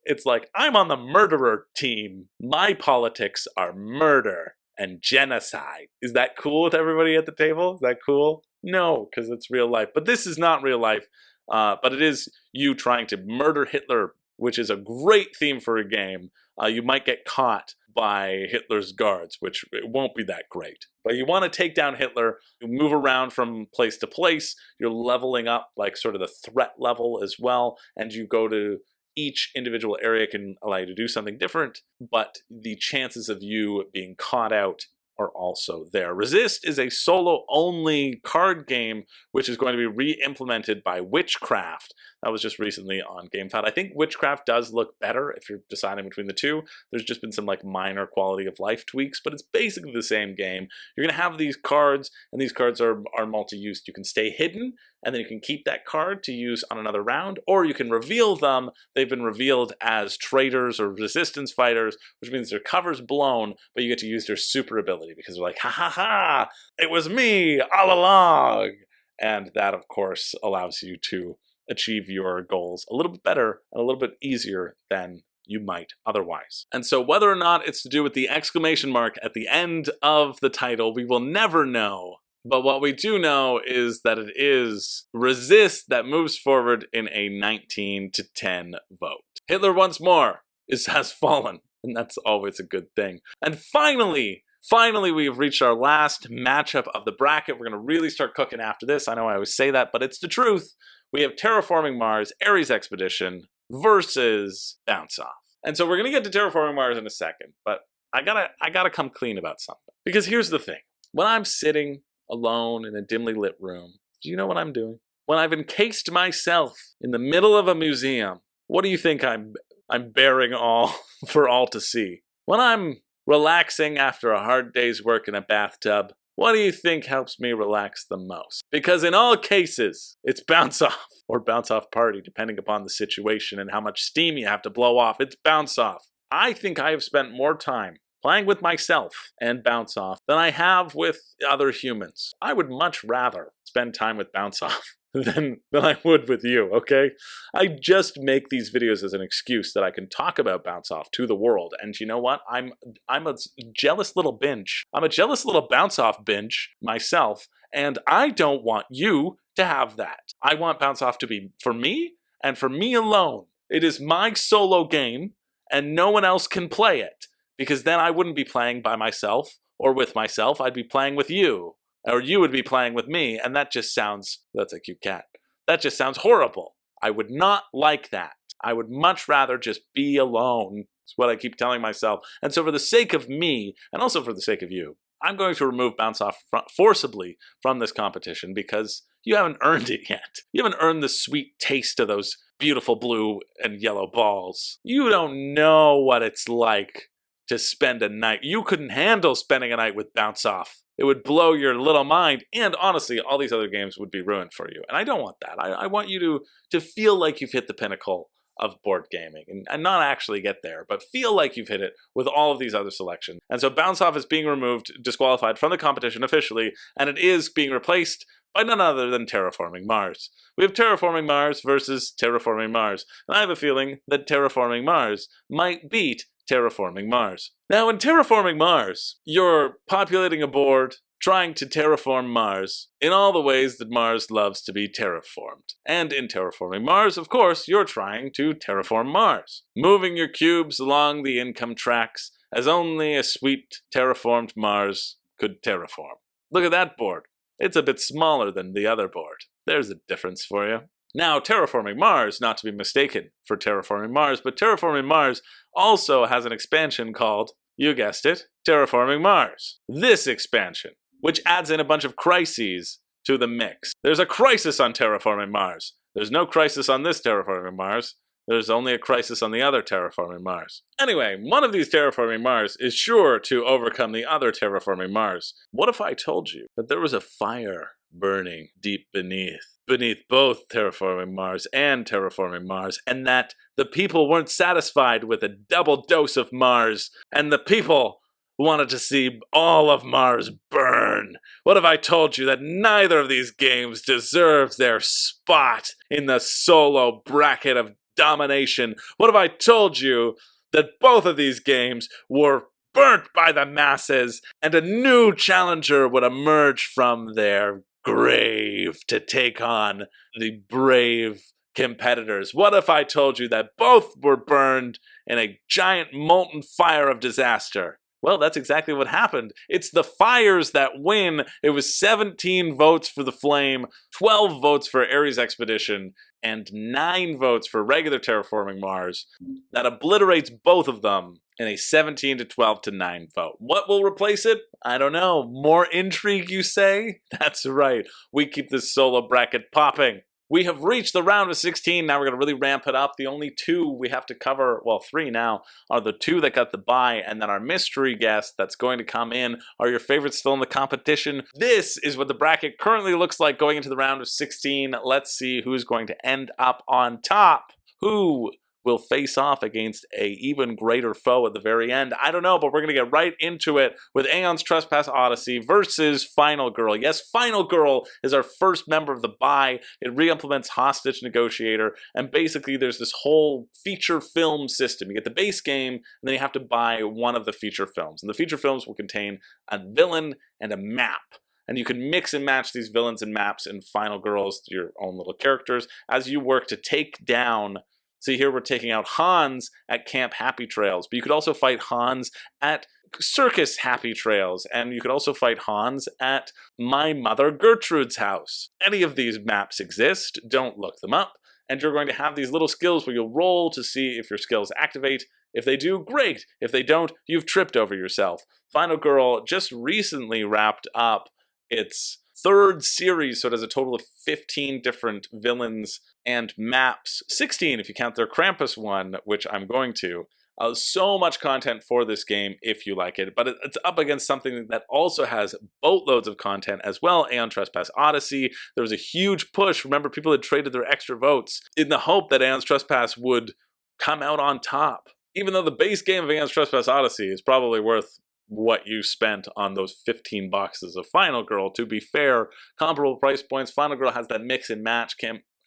It's like, I'm on the murderer team. My politics are murder and genocide. Is that cool with everybody at the table? Is that cool? No, because it's real life. But this is not real life. But it is you trying to murder Hitler, which is a great theme for a game. You might get caught by Hitler's guards, which it won't be that great. But you want to take down Hitler, you move around from place to place, you're leveling up like sort of the threat level as well, and you go to each individual area can allow you to do something different, but the chances of you being caught out are also there. Resist is a solo-only card game, which is going to be re-implemented by Witchcraft. That was just recently on GameFAQ. I think Witchcraft does look better if you're deciding between the two. There's just been some like minor quality of life tweaks, but it's basically the same game. You're going to have these cards, and these cards are multi-use. You can stay hidden, and then you can keep that card to use on another round, or you can reveal them. They've been revealed as traitors or resistance fighters, which means their cover's blown, but you get to use their super ability because they're like, ha ha ha, it was me all along. And that, of course, allows you to achieve your goals a little bit better and a little bit easier than you might otherwise. And so whether or not it's to do with the exclamation mark at the end of the title, we will never know. But what we do know is that it is Resist that moves forward in a 19-10 vote. Hitler once more has fallen, and that's always a good thing. And finally, we've reached our last matchup of the bracket. We're going to really start cooking after this. I know I always say that, but it's the truth. We have Terraforming Mars, Ares Expedition versus Bounce Off. And so we're going to get to Terraforming Mars in a second, but I gotta come clean about something. Because here's the thing. When I'm sitting alone in a dimly lit room, do you know what I'm doing? When I've encased myself in the middle of a museum, what do you think I'm bearing all for all to see? When I'm relaxing after a hard day's work in a bathtub, what do you think helps me relax the most? Because in all cases, it's Bounce Off or Bounce Off Party, depending upon the situation and how much steam you have to blow off. It's Bounce Off. I think I have spent more time playing with myself and Bounce Off than I have with other humans. I would much rather spend time with Bounce Off than I would with you, okay? I just make these videos as an excuse that I can talk about Bounce Off to the world. And you know what? I'm a jealous little binge. I'm a jealous little Bounce Off binge myself, and I don't want you to have that. I want Bounce Off to be for me and for me alone. It is my solo game, and no one else can play it, because then I wouldn't be playing by myself or with myself. I'd be playing with you. Or you would be playing with me, and that just sounds, that's a cute cat. That just sounds horrible. I would not like that. I would much rather just be alone. It's what I keep telling myself. And so for the sake of me, and also for the sake of you, I'm going to remove Bounce Off forcibly from this competition because you haven't earned it yet. You haven't earned the sweet taste of those beautiful blue and yellow balls. You don't know what it's like to spend a night. You couldn't handle spending a night with Bounce Off. It would blow your little mind, and honestly, all these other games would be ruined for you. And I don't want that. I want you to feel like you've hit the pinnacle of board gaming and not actually get there, but feel like you've hit it with all of these other selections. And so Bounce Off is being removed, disqualified from the competition officially, and it is being replaced by none other than Terraforming Mars. We have Terraforming Mars versus Terraforming Mars, and I have a feeling that Terraforming Mars might beat Terraforming Mars. Now, in Terraforming Mars, you're populating a board, trying to terraform Mars in all the ways that Mars loves to be terraformed. And in Terraforming Mars, of course, you're trying to terraform Mars, moving your cubes along the income tracks as only a sweet terraformed Mars could terraform. Look at that board. It's a bit smaller than the other board. There's a difference for you. Now, Terraforming Mars, not to be mistaken for Terraforming Mars, but Terraforming Mars also has an expansion called, you guessed it, Terraforming Mars. This expansion, which adds in a bunch of crises to the mix. There's a crisis on Terraforming Mars. There's no crisis on this Terraforming Mars. There's only a crisis on the other Terraforming Mars. Anyway, one of these Terraforming Mars is sure to overcome the other Terraforming Mars. What if I told you that there was a fire burning deep beneath both Terraforming Mars and Terraforming Mars, and that the people weren't satisfied with a double dose of Mars, and the people wanted to see all of Mars burn? What if I told you that neither of these games deserves their spot in the solo bracket of domination? What if I told you that both of these games were burnt by the masses and a new challenger would emerge from their grave to take on the brave competitors? What if I told you that both were burned in a giant molten fire of disaster? Well, that's exactly what happened. It's the fires that win. It was 17 votes for the Flame, 12 votes for Ares Expedition, and 9 votes for regular Terraforming Mars. That obliterates both of them in a 17 to 12 to 9 vote. What will replace it? I don't know. More intrigue, you say? That's right. We keep this solo bracket popping. We have reached the round of 16. Now we're going to really ramp it up. The only 2 we have to cover, well, 3 now, are the 2 that got the bye, and then our mystery guest that's going to come in are your favorites still in the competition. This is what the bracket currently looks like going into the round of 16. Let's see who's going to end up on top. Who will face off against a even greater foe at the very end? I don't know, but we're going to get right into it with Aeon's Trespass Odyssey versus Final Girl. Yes, Final Girl is our first member of the bye. It re-implements Hostage Negotiator, and basically there's this whole feature film system. You get the base game, and then you have to buy one of the feature films. And the feature films will contain a villain and a map. And you can mix and match these villains and maps in Final Girls to your own little characters as you work to take down. See, here we're taking out Hans at Camp Happy Trails, but you could also fight Hans at Circus Happy Trails, and you could also fight Hans at My Mother Gertrude's house. Any of these maps exist, don't look them up, and you're going to have these little skills where you'll roll to see if your skills activate. If they do, great. If they don't, you've tripped over yourself. Final Girl just recently wrapped up its 3rd series, so it has a total of 15 different villains and maps. 16 if you count their Krampus one, which I'm going to. So much content for this game if you like it, but it's up against something that also has boatloads of content as well. Aeon Trespass Odyssey. There was a huge push. Remember, people had traded their extra votes in the hope that Aeon's Trespass would come out on top. Even though the base game of Aeon's Trespass Odyssey is probably worth what you spent on those 15 boxes of Final Girl. To be fair, comparable price points. Final Girl has that mix and match.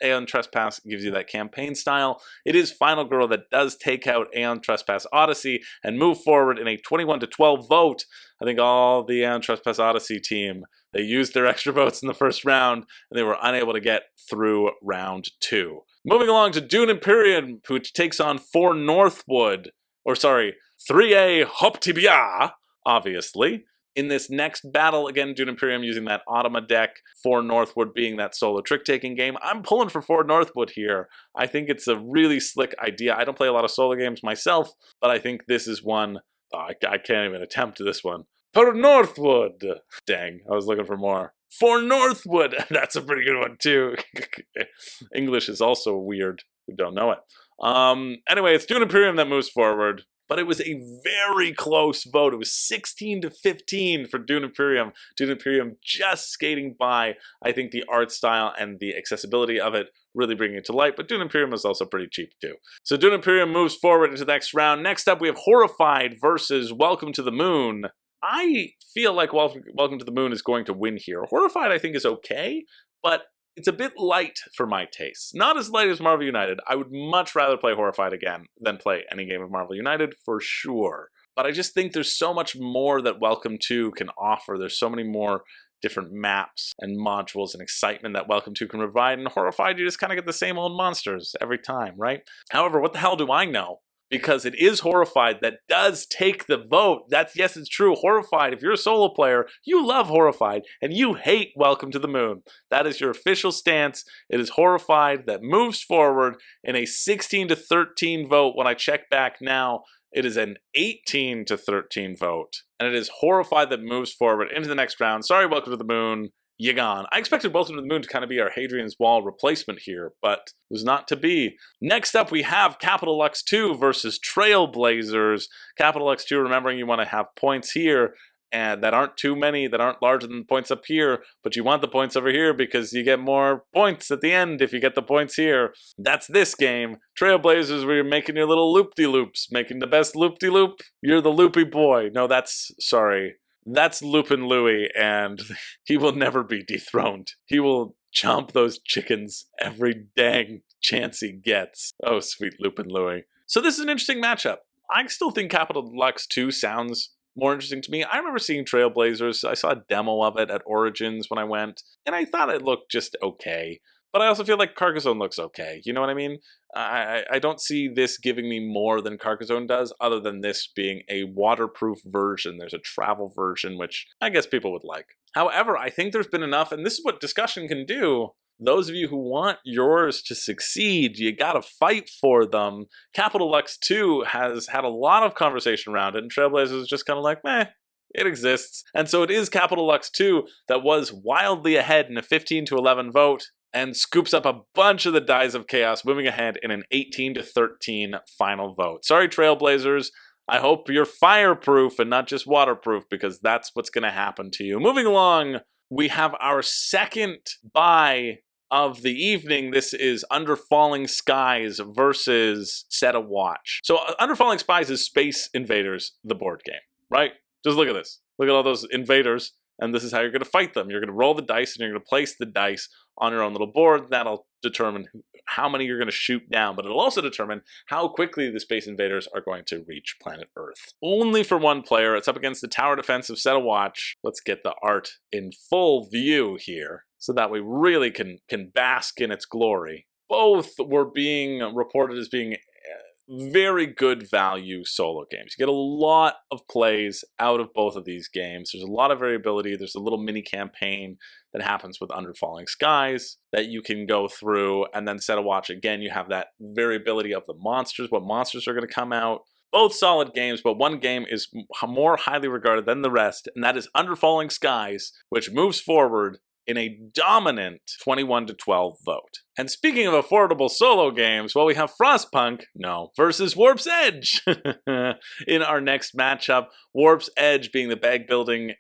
Aeon Trespass gives you that campaign style. It is Final Girl that does take out Aeon Trespass Odyssey and move forward in a 21 to 12 vote. I think all the Aeon Trespass Odyssey team, they used their extra votes in the first round, and they were unable to get through round 2. Moving along to Dune Imperium, which takes on 4 Northwood, 3A Hoptibia, obviously. In this next battle, again, Dune Imperium using that Automa deck, 4 Northwood being that solo trick-taking game. I'm pulling for 4 Northwood here. I think it's a really slick idea. I don't play a lot of solo games myself, but I think this is one. I can't even attempt this one. 4 Northwood! Dang, I was looking for more. 4 Northwood! That's a pretty good one, too. English is also weird. We don't know it. Anyway, it's Dune Imperium that moves forward. but it was a very close vote. It was 16-15 for Dune Imperium. Dune Imperium just skating by. I think the art style and the accessibility of it really bringing it to light, but Dune Imperium is also pretty cheap too. So Dune Imperium moves forward into the next round. Next up, we have Horrified versus Welcome to the Moon. I feel like Welcome to the Moon is going to win here. Horrified, I think, is okay, but it's a bit light for my taste. Not as light as Marvel United. I would much rather play Horrified again than play any game of Marvel United, for sure. But I just think there's so much more that Welcome to can offer. There's so many more different maps and modules and excitement that Welcome to can provide. And Horrified, you just kind of get the same old monsters every time, right? However, what the hell do I know? Because it is Horrified that does take the vote. Yes, it's true. Horrified, if you're a solo player, you love Horrified, and you hate Welcome to the Moon. That is your official stance. It is Horrified that moves forward in a 16-13 vote. When I check back now, it is an 18-13 vote. And it is Horrified that moves forward into the next round. Sorry, Welcome to the Moon. You gone. I expected Welcome to the Moon to kind of be our Hadrian's Wall replacement here, but it was not to be. Next up, we have Capital Lux 2 versus Trailblazers. Capital Lux 2, remembering you want to have points here, and that aren't too many, that aren't larger than the points up here, but you want the points over here because you get more points at the end if you get the points here. That's this game. Trailblazers, where you're making your little loop-de-loops, making the best loop-de-loop. You're the loopy boy. No, sorry. That's Lupin Louie, and he will never be dethroned. He will chomp those chickens every dang chance he gets. Oh, sweet Lupin Louie. So this is an interesting matchup. I still think Capital Lux 2 sounds more interesting to me. I remember seeing Trailblazers. I saw a demo of it at Origins when I went, and I thought it looked just okay. But I also feel like Carcassonne looks okay. You know what I mean? I don't see this giving me more than Carcassonne does, other than this being a waterproof version. There's a travel version, which I guess people would like. However, I think there's been enough, and this is what discussion can do. Those of you who want yours to succeed, you gotta fight for them. Capital Lux 2 has had a lot of conversation around it, and Trailblazers is just kind of like, meh. It exists. And so it is Capital Lux 2 that was wildly ahead in a 15-11 vote, and scoops up a bunch of the Dies of Chaos, moving ahead in an 18-13 final vote. Sorry, Trailblazers. I hope you're fireproof and not just waterproof, because that's what's going to happen to you. Moving along, we have our second bye of the evening. This is Under Falling Skies versus Set a Watch. So Under Falling Skies is Space Invaders, the board game, right? Just look at this. Look at all those invaders. And this is how you're going to fight them. You're going to roll the dice, and you're going to place the dice on your own little board. That'll determine how many you're going to shoot down, but it'll also determine how quickly the Space Invaders are going to reach planet Earth. Only for one player. It's up against the Tower Defense of Set a Watch. Let's get the art in full view here, so that we really can bask in its glory. Both were being reported as being very good value solo games. You get a lot of plays out of both of these games. There's a lot of variability. There's a little mini campaign that happens with Under Falling Skies that you can go through, and then Set a Watch, again, you have that variability of the monsters, what monsters are going to come out. Both solid games, but one game is more highly regarded than the rest, and that is Under Falling Skies, which moves forward in a dominant 21-12 vote. And speaking of affordable solo games, well, we have Frostpunk, versus Warp's Edge in our next matchup. Warp's Edge being the bag building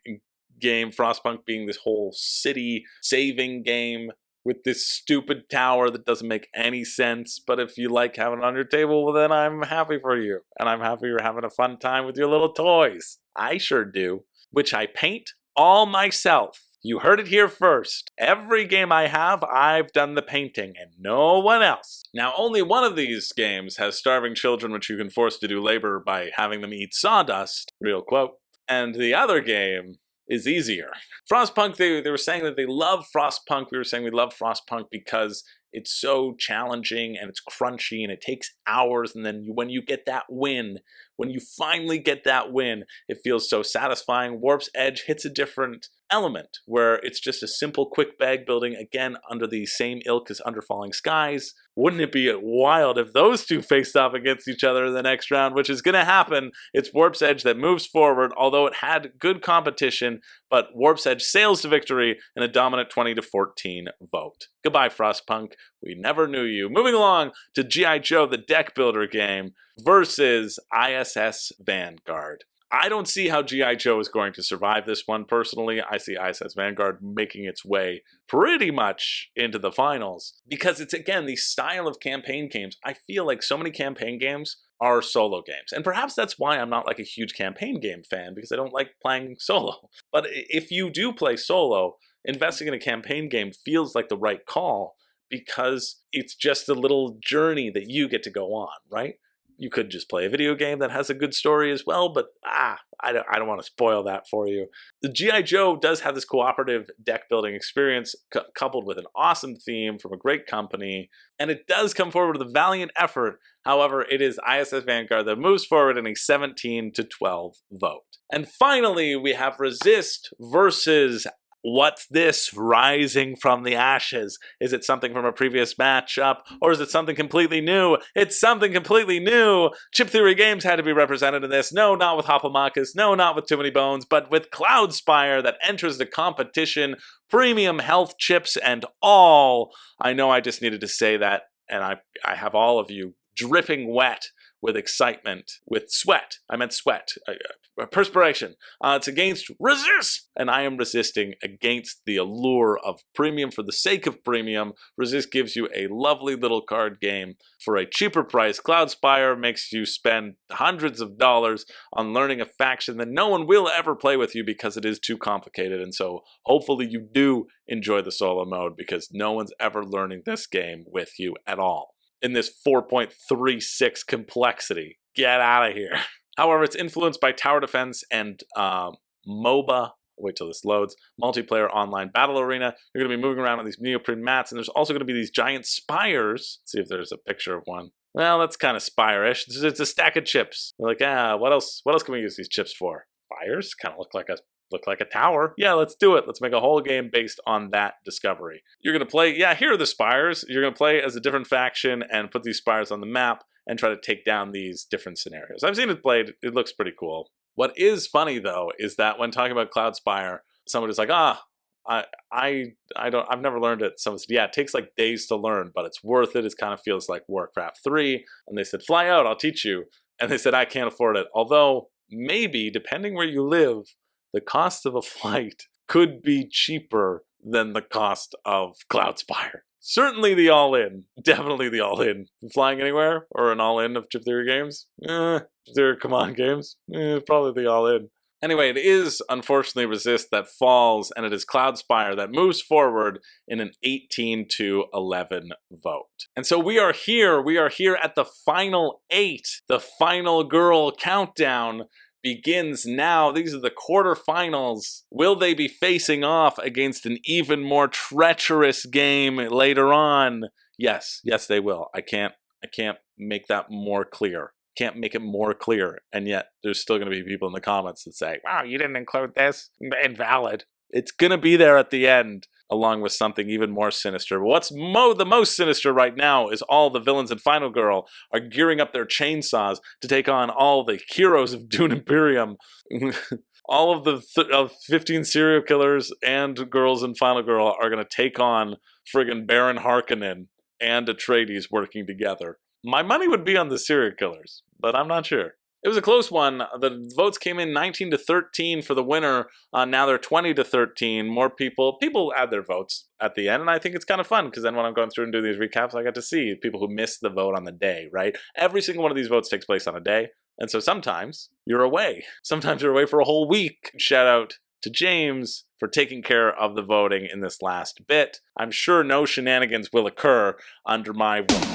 game, Frostpunk being this whole city saving game with this stupid tower that doesn't make any sense. But if you like having it on your table, well, then I'm happy for you. And I'm happy you're having a fun time with your little toys. I sure do, which I paint all myself. You heard it here first. Every game I have, I've done the painting, and no one else. Now, only one of these games has starving children which you can force to do labor by having them eat sawdust, real quote, and the other game is easier. Frostpunk, they were saying that they love Frostpunk. We were saying we love Frostpunk because it's so challenging and it's crunchy and it takes hours, and then when you get that win, when you finally get that win, it feels so satisfying. Warp's Edge hits a different element where it's just a simple quick bag building, again under the same ilk as Under Falling Skies, Wouldn't it be wild if those two faced off against each other in the next round, which is going to happen. It's Warp's Edge that moves forward, although it had good competition, but Warp's Edge sails to victory in a dominant 20-14 vote. Goodbye, Frostpunk. We never knew you. Moving along to G.I. Joe, the deck builder game, versus ISS Vanguard. I don't see how G.I. Joe is going to survive this one personally. I see ISS Vanguard making its way pretty much into the finals because it's, again, the style of campaign games. I feel like so many campaign games are solo games. And perhaps that's why I'm not like a huge campaign game fan, because I don't like playing solo. But if you do play solo, investing in a campaign game feels like the right call because it's just a little journey that you get to go on, right? You could just play a video game that has a good story as well, but I don't want to spoil that for you. The G.I. Joe does have this cooperative deck building experience coupled with an awesome theme from a great company, and it does come forward with a valiant effort. However, it is ISS Vanguard that moves forward in a 17-12 vote. And finally, we have Resist versus What's This Rising from the Ashes? Is it something from a previous matchup, or is it something completely new? It's something completely new! Chip Theory Games had to be represented in this. No, not with Hoplomachus. No, not with Too Many Bones, but with Cloudspire that enters the competition. Premium health chips and all. I know I just needed to say that, and I have all of you dripping wet with excitement, with sweat. I meant sweat. Perspiration. It's against Resist, and I am resisting against the allure of premium for the sake of premium. Resist gives you a lovely little card game for a cheaper price. Cloudspire makes you spend hundreds of dollars on learning a faction that no one will ever play with you because it is too complicated, and so hopefully you do enjoy the solo mode because no one's ever learning this game with you at all. In this 4.36 complexity. Get out of here. However, it's influenced by tower defense and MOBA. Wait till this loads. Multiplayer online battle arena. You're going to be moving around on these neoprene mats, and there's also going to be these giant spires. Let's see if there's a picture of one. Well, that's kind of spire-ish. It's a stack of chips. They're like, what else can we use these chips for? Spires? Kind of look like a tower. Yeah, let's do it. Let's make a whole game based on that discovery. You're going to play, here are the spires. You're going to play as a different faction and put these spires on the map and try to take down these different scenarios. I've seen it played. It looks pretty cool. What is funny, though, is that when talking about Cloudspire, somebody's like, I've never learned it. Someone said, yeah, it takes like days to learn, but it's worth it. It kind of feels like Warcraft 3. And they said, fly out, I'll teach you. And they said, I can't afford it. Although, maybe, depending where you live, the cost of a flight could be cheaper than the cost of Cloudspire. Certainly the all-in. Definitely the all-in. Flying anywhere? Or an all-in of Chip Theory Games? Chip Theory Command Games? Probably the all-in. Anyway, it is, unfortunately, Resist that falls, and it is Cloudspire that moves forward in an 18-11 vote. And so we are here at the final 8. The final girl countdown begins now. These are the quarterfinals. Will they be facing off against an even more treacherous game later on? Yes, they will. I can't make that more clear. Can't make it more clear. And yet there's still going to be people in the comments that say, wow, you didn't include this. Invalid. It's going to be there at the end, along with something even more sinister. But what's the most sinister right now is all the villains in Final Girl are gearing up their chainsaws to take on all the heroes of Dune Imperium. All of the 15 serial killers and girls in Final Girl are going to take on friggin' Baron Harkonnen and Atreides working together. My money would be on the serial killers, but I'm not sure. It was a close one. The votes came in 19-13 for the winner. Now they're 20-13. More people add their votes at the end, and I think it's kind of fun because then when I'm going through and doing these recaps, I get to see people who missed the vote on the day, right? Every single one of these votes takes place on a day, and so sometimes you're away. Sometimes you're away for a whole week. Shout out to James for taking care of the voting in this last bit. I'm sure no shenanigans will occur under my vote.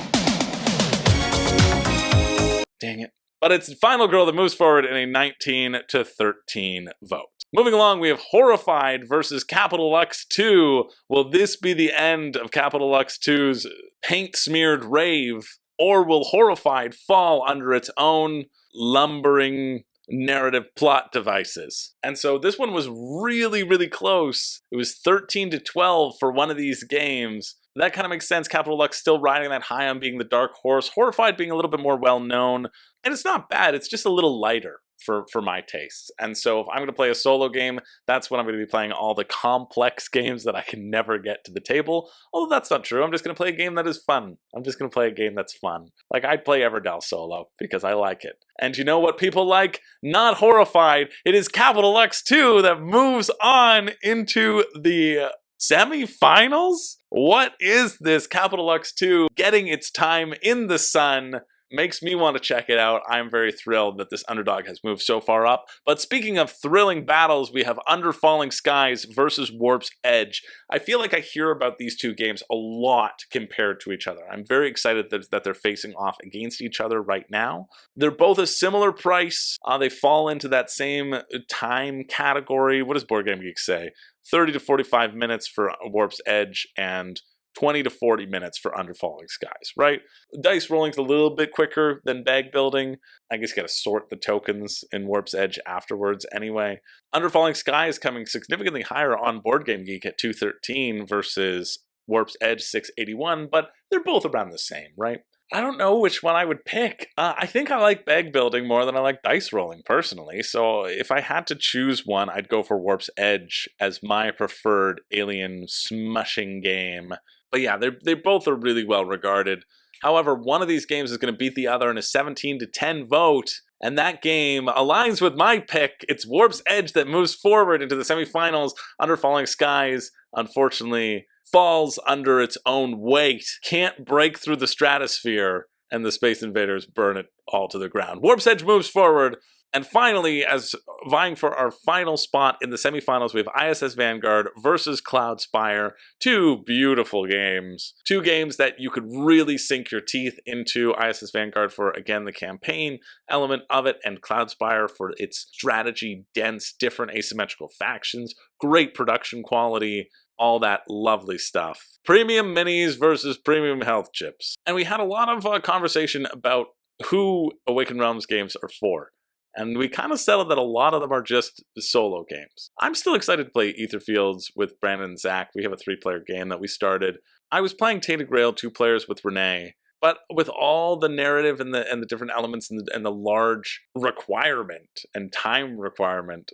Dang it. But it's Final Girl that moves forward in a 19-13 vote. Moving along, we have Horrified versus Capital Lux 2. Will this be the end of Capital Lux 2's paint-smeared rave? Or will Horrified fall under its own lumbering narrative plot devices? And so this one was really, really close. It was 13-12 for one of these games. that kind of makes sense. Capital Lux still riding that high on being the dark horse. Horrified being a little bit more well-known. And it's not bad, it's just a little lighter for my tastes. And so if I'm going to play a solo game, that's when I'm going to be playing all the complex games that I can never get to the table. Although that's not true. I'm just going to play a game that is fun. I'm just going to play a game that's fun. Like, I'd play Everdell solo because I like it. And you know what people like? Not Horrified. It is Capital Lux 2 that moves on into the semifinals? What is this? Capital Lux 2 getting its time in the sun makes me want to check it out. I'm very thrilled that this underdog has moved so far up. But speaking of thrilling battles, we have Under Falling Skies versus Warp's Edge. I feel like I hear about these two games a lot compared to each other. I'm very excited that they're facing off against each other right now. They're both a similar price. They fall into that same time category. What does Board Game Geek say? 30 to 45 minutes for Warp's Edge and 20 to 40 minutes for Under Falling Skies, right? Dice rolling's a little bit quicker than bag building. I guess you gotta sort the tokens in Warp's Edge afterwards anyway. Under Falling Sky is coming significantly higher on Board Game Geek at 213 versus Warp's Edge 681, but they're both around the same, right? I don't know which one I would pick. I think I like bag building more than I like dice rolling personally, so if I had to choose one, I'd go for Warp's Edge as my preferred alien smushing game. But yeah, they both are really well regarded. However, one of these games is going to beat the other in a 17 to 10 vote, and that game aligns with my pick. It's Warp's Edge that moves forward into the semifinals. Under Falling Skies, unfortunately, falls under its own weight, can't break through the stratosphere, and the Space Invaders burn it all to the ground. Warp's Edge moves forward. And finally, as vying for our final spot in the semifinals, we have ISS Vanguard versus Cloudspire. Two beautiful games. Two games that you could really sink your teeth into. ISS Vanguard for, again, the campaign element of it, and Cloudspire for its strategy-dense, different asymmetrical factions. Great production quality. All that lovely stuff. Premium minis versus premium health chips. And we had a lot of conversation about who Awakened Realms games are for. And we kind of settled that a lot of them are just solo games. I'm still excited to play Aetherfields with Brandon and Zach. We have a 3-player game that we started. I was playing Tainted Grail 2 players with Renee, but with all the narrative and the different elements and the large requirement and time requirement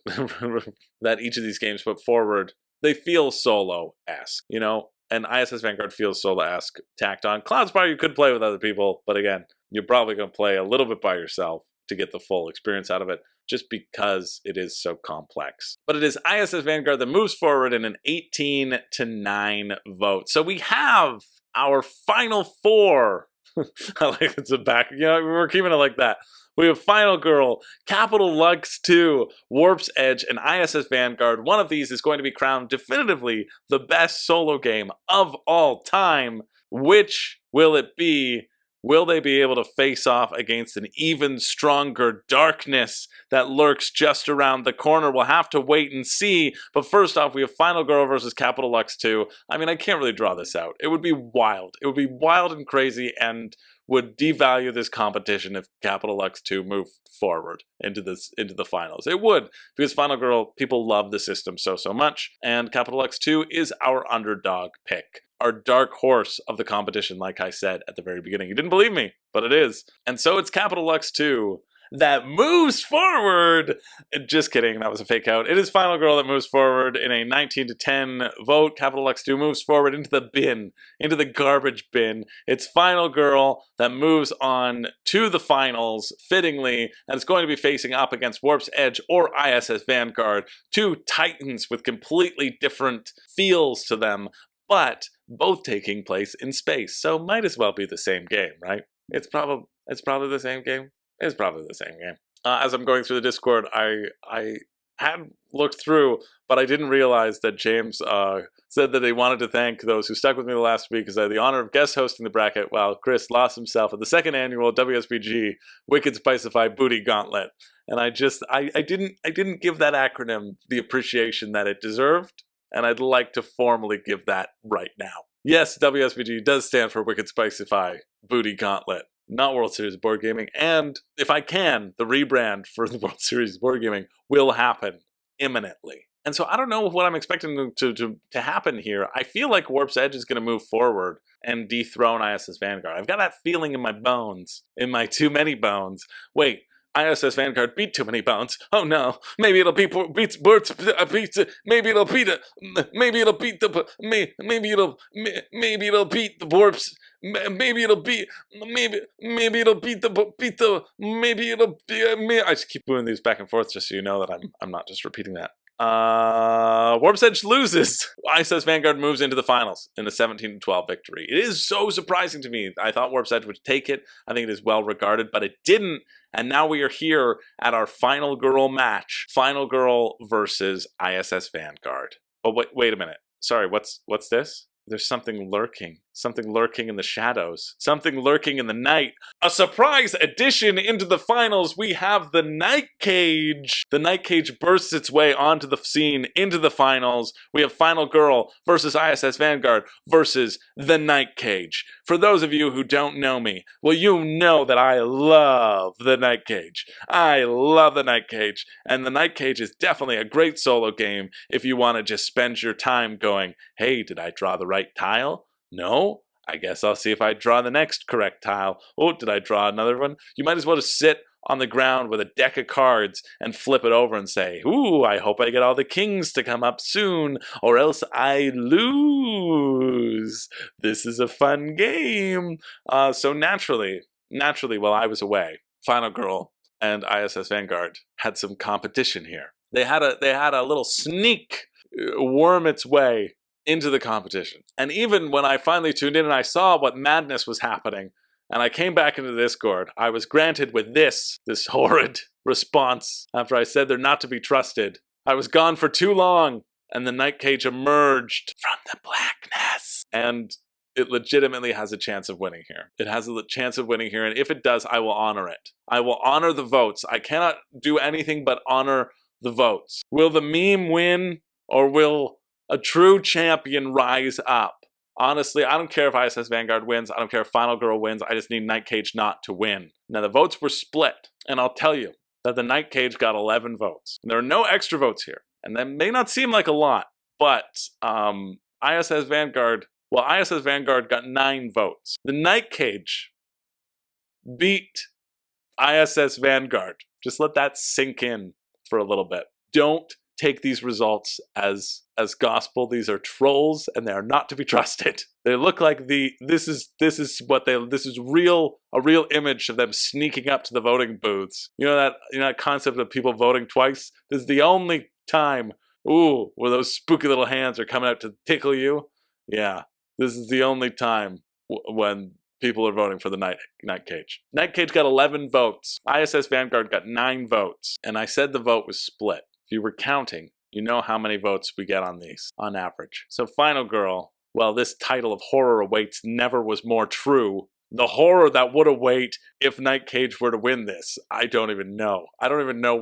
that each of these games put forward, they feel solo-esque, you know? And ISS Vanguard feels solo-esque tacked on. Cloudspire you could play with other people, but again, you're probably going to play a little bit by yourself to get the full experience out of it, just because it is so complex. But it is ISS Vanguard that moves forward in an 18 to 9 vote. So we have our final four. I like it's a back, you know, we're keeping it like that. We have Final Girl, Capital Lux 2, Warp's Edge, and ISS Vanguard. One of these is going to be crowned definitively the best solo game of all time. Which will it be? Will they be able to face off against an even stronger darkness that lurks just around the corner? We'll have to wait and see. But first off, we have Final Girl versus Capital Lux 2. I mean, I can't really draw this out. It would be wild. It would be wild and crazy and would devalue this competition if Capital Lux 2 moved forward into the finals. It would, because Final Girl, people love the system so much, and Capital Lux 2 is our underdog pick. Our dark horse of the competition, like I said at the very beginning. You didn't believe me, but it is. And so it's Capital Lux 2 that moves forward. Just kidding, that was a fake out. It is Final Girl that moves forward in a 19 to 10 vote. Capital Lux 2 moves forward into the bin, into the garbage bin. It's Final Girl that moves on to the finals, fittingly, and it's going to be facing up against Warp's Edge or ISS Vanguard. Two titans with completely different feels to them, but both taking place in space, so might as well be the same game, right? It's probably the same game. It's probably the same game. As I'm going through the Discord, I had looked through, but I didn't realize that James said that he wanted to thank those who stuck with me the last week, as I had the honor of guest hosting the bracket while Chris lost himself at the second annual WSBG Wicked Spicify Booty Gauntlet, and I didn't give that acronym the appreciation that it deserved. And I'd like to formally give that right now. Yes, WSBG does stand for Wicked Spicify Booty Gauntlet, not World Series of Board Gaming. And if I can, the rebrand for the World Series of Board Gaming will happen imminently. And so I don't know what I'm expecting to happen here. I feel like Warp's Edge is going to move forward and dethrone ISS Vanguard. I've got that feeling in my bones, in my too many bones. Wait, ISS Vanguard beat too many bones. Oh no, maybe it'll beat Warp's maybe it'll beat the maybe it'll beat the maybe it'll beat the Warp's. Maybe it'll be, maybe it'll beat the, maybe it'll be, I just keep moving these back and forth just so you know that I'm not just repeating that. Warp's Edge loses. ISS Vanguard moves into the finals in a 17-12 victory. It is so surprising to me. I thought Warp's Edge would take it. I think it is well regarded, but it didn't. And now we are here at our final girl match. Final girl versus ISS Vanguard. Oh, wait a minute. Sorry, what's this? There's something lurking in the shadows, something lurking in the night. A surprise addition into the finals. We have the Night Cage. The Night Cage bursts its way onto the scene, into the finals. We have Final Girl versus ISS Vanguard versus the Night Cage. For those of you who don't know me, well, you know that I love the Night Cage. I love the Night Cage, and the Night Cage is definitely a great solo game if you want to just spend your time going, hey, did I draw the right tile? No? I guess I'll see if I draw the next correct tile. Oh, did I draw another one? You might as well just sit on the ground with a deck of cards and flip it over and say, ooh, I hope I get all the kings to come up soon, or else I lose. This is a fun game. So naturally, while I was away, Final Girl and ISS Vanguard had some competition here. They had a little sneak worm its way into the competition. And even when I finally tuned in and I saw what madness was happening, and I came back into the Discord, I was granted with this horrid response after I said they're not to be trusted. I was gone for too long, and the Night Cage emerged from the blackness. And it legitimately has a chance of winning here. It has a chance of winning here, and if it does, I will honor it. I will honor the votes. I cannot do anything but honor the votes. Will the meme win, or will a true champion rise up? Honestly, I don't care if ISS Vanguard wins. I don't care if Final Girl wins. I just need Night Cage not to win. Now, the votes were split, and I'll tell you that the Night Cage got 11 votes. There are no extra votes here, and that may not seem like a lot, but ISS Vanguard got 9 votes. The Night Cage beat ISS Vanguard. Just let that sink in for a little bit. Don't take these results as gospel. These are trolls, and they are not to be trusted. They look like this is a real image of them sneaking up to the voting booths. You know that concept of people voting twice? This is the only time, where those spooky little hands are coming out to tickle you. Yeah, this is the only time when people are voting for the Night Cage. Night Cage got 11 votes. ISS Vanguard got 9 votes, and I said the vote was split. If you were counting, you know how many votes we get on these, on average. So Final Girl, well, this title of Horror Awaits never was more true. The horror that would await if Night Cage were to win this, I don't even know. I don't even know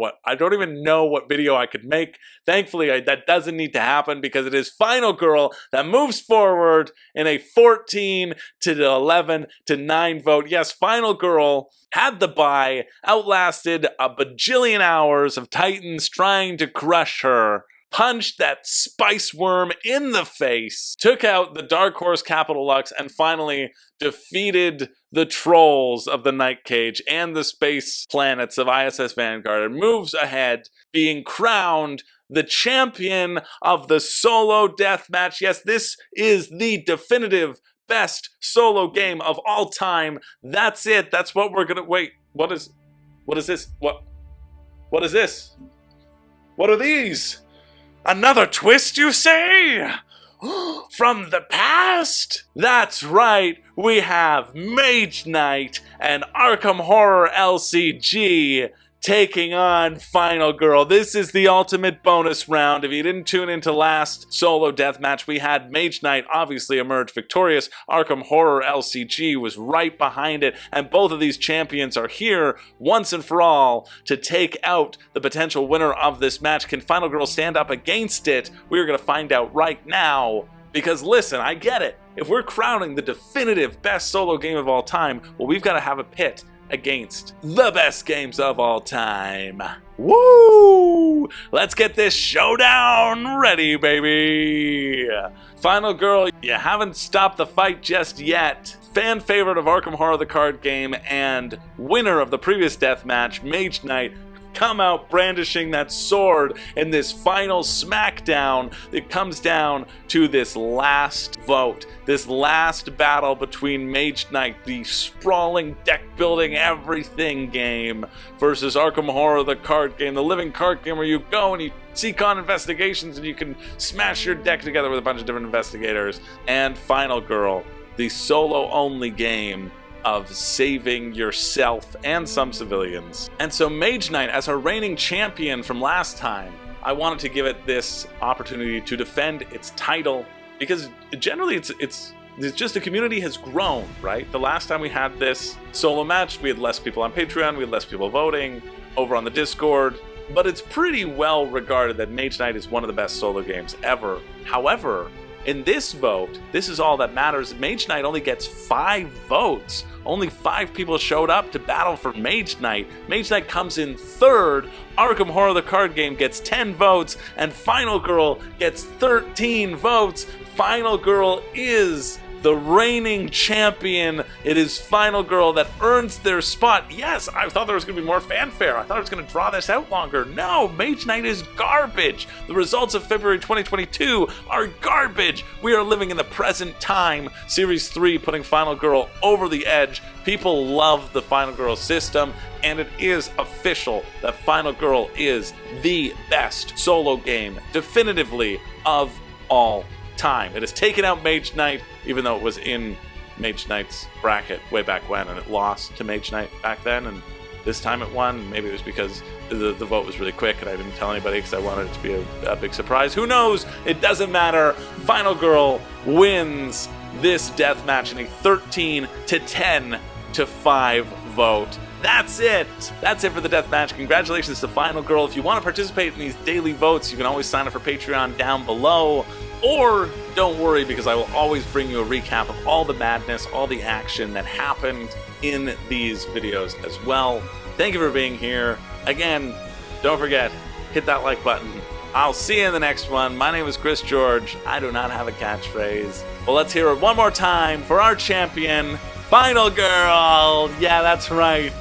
what video I could make. Thankfully, that doesn't need to happen because it is Final Girl that moves forward in a 14-11-9 vote. Yes, Final Girl had the bye, outlasted a bajillion hours of Titans trying to crush her, punched that spice worm in the face, took out the Dark Horse Capital Lux, and finally defeated the trolls of the Night Cage and the space planets of ISS Vanguard, and moves ahead, being crowned the champion of the solo deathmatch. Yes, this is the definitive best solo game of all time. That's it. That's what we're gonna... Wait, what is this? What is this? What are these? Another twist, you say? From the past? That's right, we have Mage Knight and Arkham Horror LCG taking on Final Girl. This is the ultimate bonus round. If you didn't tune into last solo deathmatch, we had Mage Knight obviously emerge victorious. Arkham Horror LCG was right behind it, and both of these champions are here once and for all to take out the potential winner of this match. Can Final Girl stand up against it? We're going to find out right now. Because listen, I get it. If we're crowning the definitive best solo game of all time, well, we've got to have a pit against the best games of all time. Woo! Let's get this showdown ready, baby! Final girl, you haven't stopped the fight just yet. Fan favorite of Arkham Horror the card game and winner of the previous deathmatch, Mage Knight, come out brandishing that sword in this final smackdown. It comes down to this last vote, this last battle between Mage Knight, the sprawling deck building everything game, versus Arkham Horror the card game, the living card game where you go and you seek on investigations and you can smash your deck together with a bunch of different investigators. And Final Girl, the solo only game of saving yourself and some civilians. And so Mage Knight, as our reigning champion from last time, I wanted to give it this opportunity to defend its title, because generally it's just the community has grown, right? The last time we had this solo match, we had less people on Patreon, we had less people voting over on the Discord, but it's pretty well regarded that Mage Knight is one of the best solo games ever. However, in this vote, this is all that matters. Mage Knight only gets 5 votes. Only 5 people showed up to battle for Mage Knight. Mage Knight comes in 3rd. Arkham Horror the card game gets 10 votes. And Final Girl gets 13 votes. Final Girl is the reigning champion. It is Final Girl that earns their spot. Yes, I thought there was going to be more fanfare. I thought it was going to draw this out longer. No, Mage Knight is garbage. The results of February 2022 are garbage. We are living in the present time. Series 3 putting Final Girl over the edge. People love the Final Girl system, and it is official that Final Girl is the best solo game, definitively, of all time. It has taken out Mage Knight, even though it was in Mage Knight's bracket way back when, and it lost to Mage Knight back then, and this time it won. Maybe it was because the vote was really quick and I didn't tell anybody because I wanted it to be a big surprise. Who knows? It doesn't matter. Final Girl wins this deathmatch in a 13-10-5 vote. That's it! That's it for the deathmatch. Congratulations to Final Girl. If you want to participate in these daily votes, you can always sign up for Patreon down below. Or don't worry, because I will always bring you a recap of all the madness, all the action that happened in these videos as well. Thank you for being here. Again, don't forget, hit that like button. I'll see you in the next one. My name is Chris George. I do not have a catchphrase. Well, let's hear it one more time for our champion, Final Girl. Yeah, that's right.